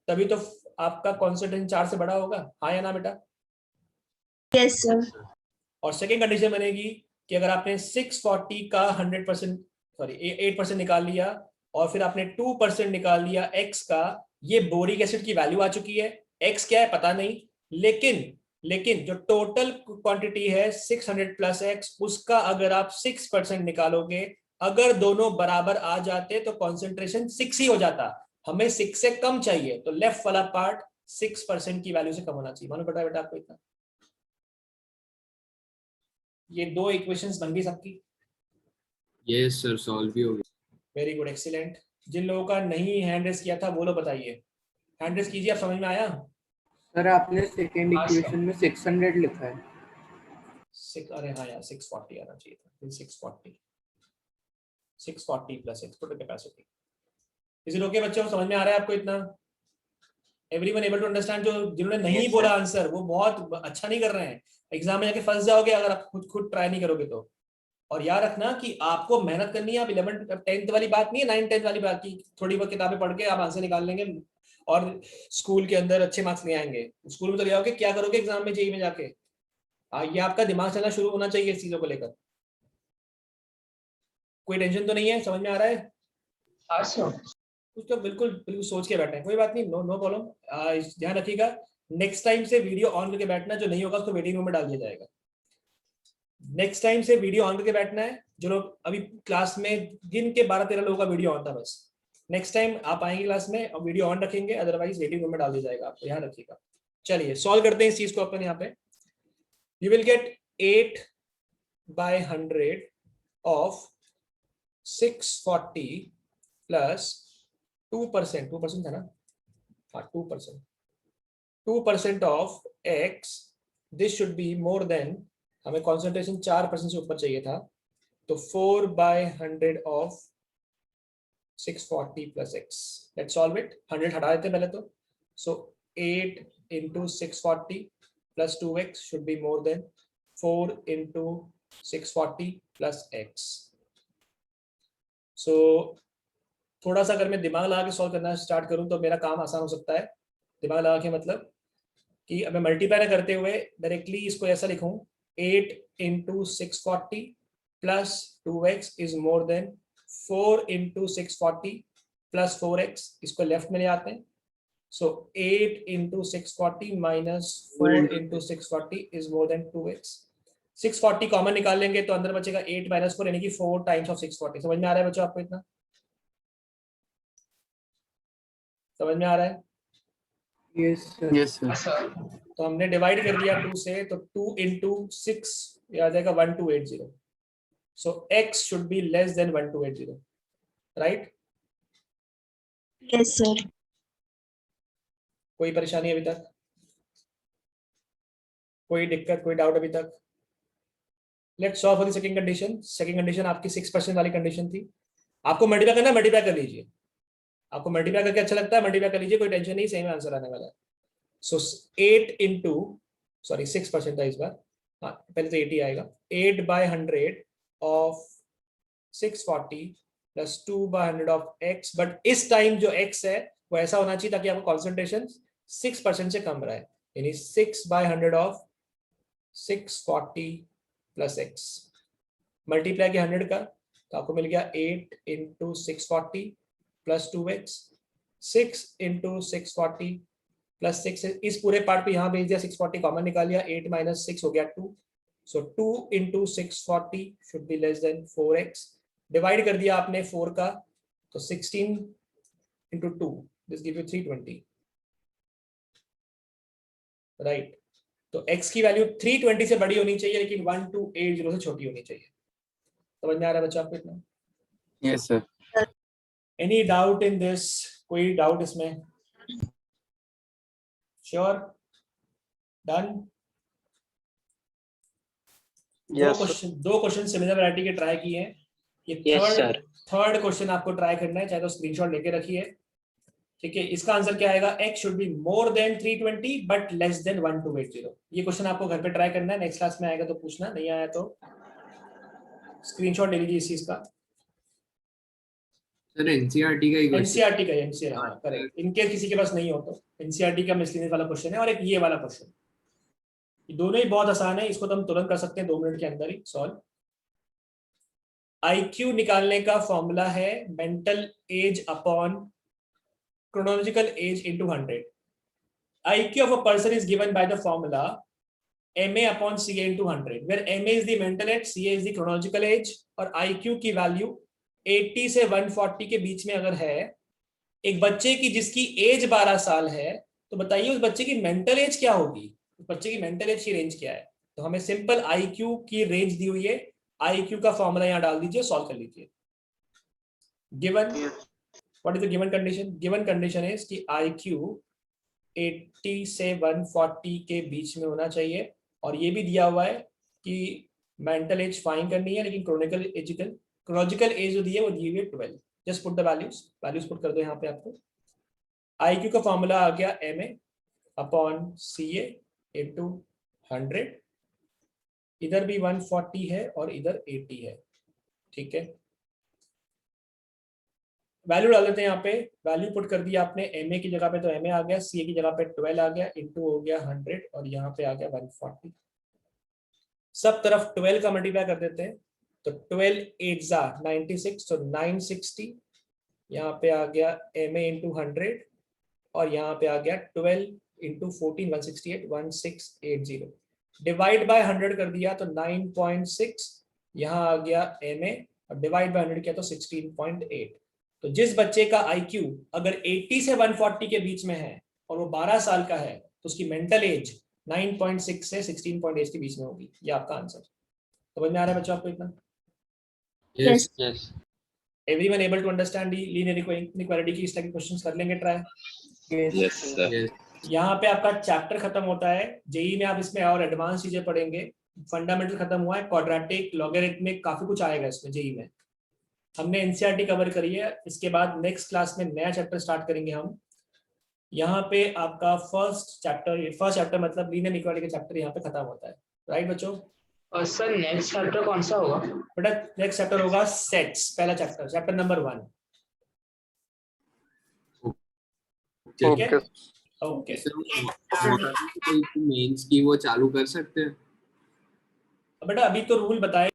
तभी तो आपका कॉन्सेंट्रेशन 4 से बड़ा होगा। हाँ या ना बेटा? Yes sir. और सेकेंड कंडीशन बनेगी कि अगर आपने 640 का 100%, सॉरी 8% निकाल लिया और फिर आपने 2% निकाल लिया x का, ये बोरिक एसिड की वैल्यू आ चुकी है। x क्या है पता नहीं, लेकिन जो टोटल क्वांटिटी है 600 प्लस x, उसका अगर आप 6% निकालोगे, अगर दोनों बराबर आ जाते तो कॉन्सेंट्रेशन 6 ही हो जाता। हमें 6 से कम चाहिए, तो लेफ्ट वाला पार्ट 6% की वैल्यू से कम होना चाहिए। मालूम पड़ा बेटा आपको इतना? ये दो इक्वेशंस बन गई सबकी। यस सर, सॉल्व भी हो गया। Very good, excellent. जिन लोगों का नहीं हैंड रेस किया था वो लोग बताइए, हैंड रेस कीजिए। आप समझ में आया? सर आपने सेकेंड इक्वेशन में 600 लिखा है। अरे हाँ यार 640 आना चाहिए था। 640 plus x total capacity. Is it okay बच्चों, समझ में आ रहा है आपको इतना? Everyone able to understand? जो जिन्होंने नहीं बोला आंसर वो बहुत अच्छा नहीं कर रहे हैं, एग्जाम में जाके फंस जाओगे अगर आप खुद ट्राई नहीं करोगे तो। और याद रखना कि आपको मेहनत करनी है। आप 11 10th वाली बात नहीं है, 9 10th वाली बात की थोड़ी बहुत किताबें पढ़ के आप आंसर निकाल लेंगे और स्कूल के अंदर अच्छे मार्क्स ले आएंगे। स्कूल में तो ले आओगे, क्या करोगे एग्जाम में, जेईई में जाके? ये आपका दिमाग चलना शुरू होना चाहिए इस चीजों को लेकर। कोई टेंशन तो नहीं है, समझ में आ रहा है? कुछ तो बिल्कुल बिल्कुल सोच के बैठे हैं, कोई बात नहीं, नो नो प्रॉब्लम। ध्यान रखिएगा नेक्स्ट टाइम से वीडियो ऑन करके बैठना, जो नहीं होगा उसको वेटिंग रूम में डाल दिया जाएगा। नेक्स्ट टाइम से वीडियो ऑन करके बैठना है। जो लोग अभी क्लास में, जिनके 12-13 लोगों का वीडियो ऑन था, बस नेक्स्ट टाइम आप आएंगे क्लास में और वीडियो ऑन रखेंगे, अदरवाइज वेटिंग रूम में डाल दिया जाएगा, आपको ध्यान रखिएगा। चलिए सॉल्व करते हैं इस चीज को अपन यहाँ पे। You will get 8/100 of 640 plus 2% था ना, हाँ 2% of x। This should be more than, हमें कॉन्सेंट्रेशन 4% से ऊपर चाहिए था, तो 4/100 of 640 plus x। Let's solve it. 100 हटा देते पहले तो। सो 8 into 640 plus 2x should be more than 4 into 640 plus x. So थोड़ा सा अगर मैं दिमाग लगा के सॉल्व करना स्टार्ट करूं तो मेरा काम आसान हो सकता है। दिमाग लगा के मतलब कि अब मैं मल्टीप्लाई करते हुए डायरेक्टली इसको ऐसा लिखूं, 8 into 640 plus 2x is more than 4 into 640 plus 4x। इसको लेफ्ट में ले आते हैं। So 8 into 640 minus 4 into 640 is more than 2x। 640 common निकाल लेंगे तो अंदर बचेगा 8 minus 4 यानी कि 4 times of 640। समझ में आ रहा है बच्चों आपको इतना? समझ में आ रहा है? Yes sir. तो हमने डिवाइड कर दिया 2 से, तो 2 into 6 आ जाएगा 1280। So x should be less than 1280, right? Yes sir. कोई परेशानी अभी तक? कोई दिक्कत, कोई डाउट अभी तक? Let's solve for the second condition. Second condition आपकी 6% वाली कंडीशन थी। आपको मल्टीप्लाई करना, मल्टीप्लाई कर लीजिए। आपको मल्टीप्लाई करके अच्छा लगता है, मल्टीप्लाई कर लीजिए, कोई टेंशन नहीं, सेम आंसर आने वाला है। सो 8 into, सॉरी 6% था इस बार, हाँ पहले तो 80 आएगा। 8/100 of 640 plus 2/100 of x। But इस टाइम जो x है वो ऐसा होना चाहिए ताकि आपको कॉन्सेंट्रेशन 6% से कम रहे, यानी 6/100 ऑफ 640 प्लस x। मल्टीप्लाई किया 100 का तो आपको मिल गया 8 into 640 plus 2x। 6 into 640 plus 6, इस पूरे पार्ट पे यहाँ भेज दिया, 640 कॉमन निकाल लिया, 8 minus 6 हो गया 2। सो 2 into 640 should be less than 4x। Divide कर दिया आपने 4 का, तो 16 into 2, this give you 320, right? तो x की वैल्यू 320 से बड़ी होनी चाहिए, लेकिन 1280 से छोटी होनी चाहिए। समझ में आ रहा है बच्चा आपको इतना? Yes sir. Any doubt in this? कोई डाउट इसमें? श्योर? डन? दो क्वेश्चन सिमिलर वैरायटी के ट्राई किए हैं। ये थर्ड क्वेश्चन आपको ट्राई करना है, चाहे तो स्क्रीनशॉट लेके रखिए, ठीक है? इसका आंसर क्या आएगा? x should be more than 320 but less then 1280। ये क्वेश्चन आपको घर पे ट्राई करना है, नेक्स्ट क्लास में आएगा तो पूछना, नहीं आया तो स्क्रीनशॉट ले लीजिए इस चीज का। सर एनसीईआरटी का ही क्वेश्चन, एनसीईआरटी का, एनसीईआरटी करेक्ट। इनके किसी के पास नहीं हो तो एनसीईआरटी का मिसलिनियस वाला क्वेश्चन है, और एक ये वाला क्वेश्चन, ये दोनों ही बहुत आसान है। इसको तो हम तुरंत कर सकते हैं 2 मिनट के अंदर ही सॉल्व। IQ निकालने का फॉर्मूला है mental as upon chronological age into 100. IQ of a person is given by the formula MA upon CA into 100, where MA is the mental age, CA is the chronological age, और IQ की value 80 से 140 के बीच में अगर है, एक बच्चे की जिसकी एज 12 साल है, तो बताइए उस बच्चे की मेंटल एज क्या होगी? उस बच्चे की मेंटल एज की रेंज क्या है? तो हमें सिंपल IQ की रेंज दी हुई है, IQ का फॉर्मूला यहाँ डाल दीजिए, सॉल्व कर लीजिए। Given What is the given condition? Given condition is कि IQ 80 से 140 के बीच में होना चाहिए, और ये भी दिया हुआ है कि मेंटल एज फाइन करनी है, लेकिन क्रोनिकल एजिकल क्रोलॉजिकल एज जो दी है वो दी हुई है 12। Just put the values put कर दो यहाँ पे आपको। IQ का फॉर्मूला आ गया MA अपॉन CA इंटू 100, इधर भी 140 है और इधर 80 है, ठीक है। वैल्यू डाल देते हैं यहाँ पे, वैल्यू पुट कर दिया आपने MA की जगह पे तो MA आ गया, CA की जगह पे 12 आ गया, इंटू हो गया 100 और यहाँ पे आ गया 140। सब तरफ 12 का मल्टीप्लाई कर देते हैं तो 12 8 जा 96, तो 960 यहाँ पे आ गया MA इंटू 100 और यहाँ पे आ गया 12 इंटू 14 168 1680 डिवाइड बाय 100 कर दिया तो 9.6, यहाँ आ गया MA और डिवाइड बाय 100 किया तो 16.8। तो जिस बच्चे का IQ अगर 80 से 140 के बीच में है और वो 12 साल का है तो उसकी मेंटल एज 9.6 से 16.8 के बीच में होगी। ये आपका आंसर। समझ में आ रहा है बच्चों आपको इतना? Yes yes. Everyone able to understand linear equality की इस तरह के क्वेश्चंस कर लेंगे ट्राई? Yes sir. यहाँ पे आपका चैप्टर खत्म होता है। जेई में आप इसमें और एडवांस चीजें पढ़ेंगे, फंडामेंटल खत्म हुआ है, क्वाड्रेटिक लॉगरिथमिक काफी कुछ आएगा इसमें। जेई में हमने एनसीईआरटी कवर करी है, इसके बाद नेक्स्ट क्लास में नया चैप्टर स्टार्ट करेंगे हम। यहाँ पे आपका फर्स्ट चैप्टर मतलब लीनियर इक्वालिटी का चैप्टर यहाँ पे खत्म होता है, राइट बच्चों? और सर नेक्स्ट चैप्टर कौन सा होगा? बेटा नेक्स्ट चैप्टर होगा सेट्स, पहला चैप्टर नंबर 1, ठीक है? ओके। मेंस की वो चालू कर सकते हैं बेटा अभी तो रूल बताए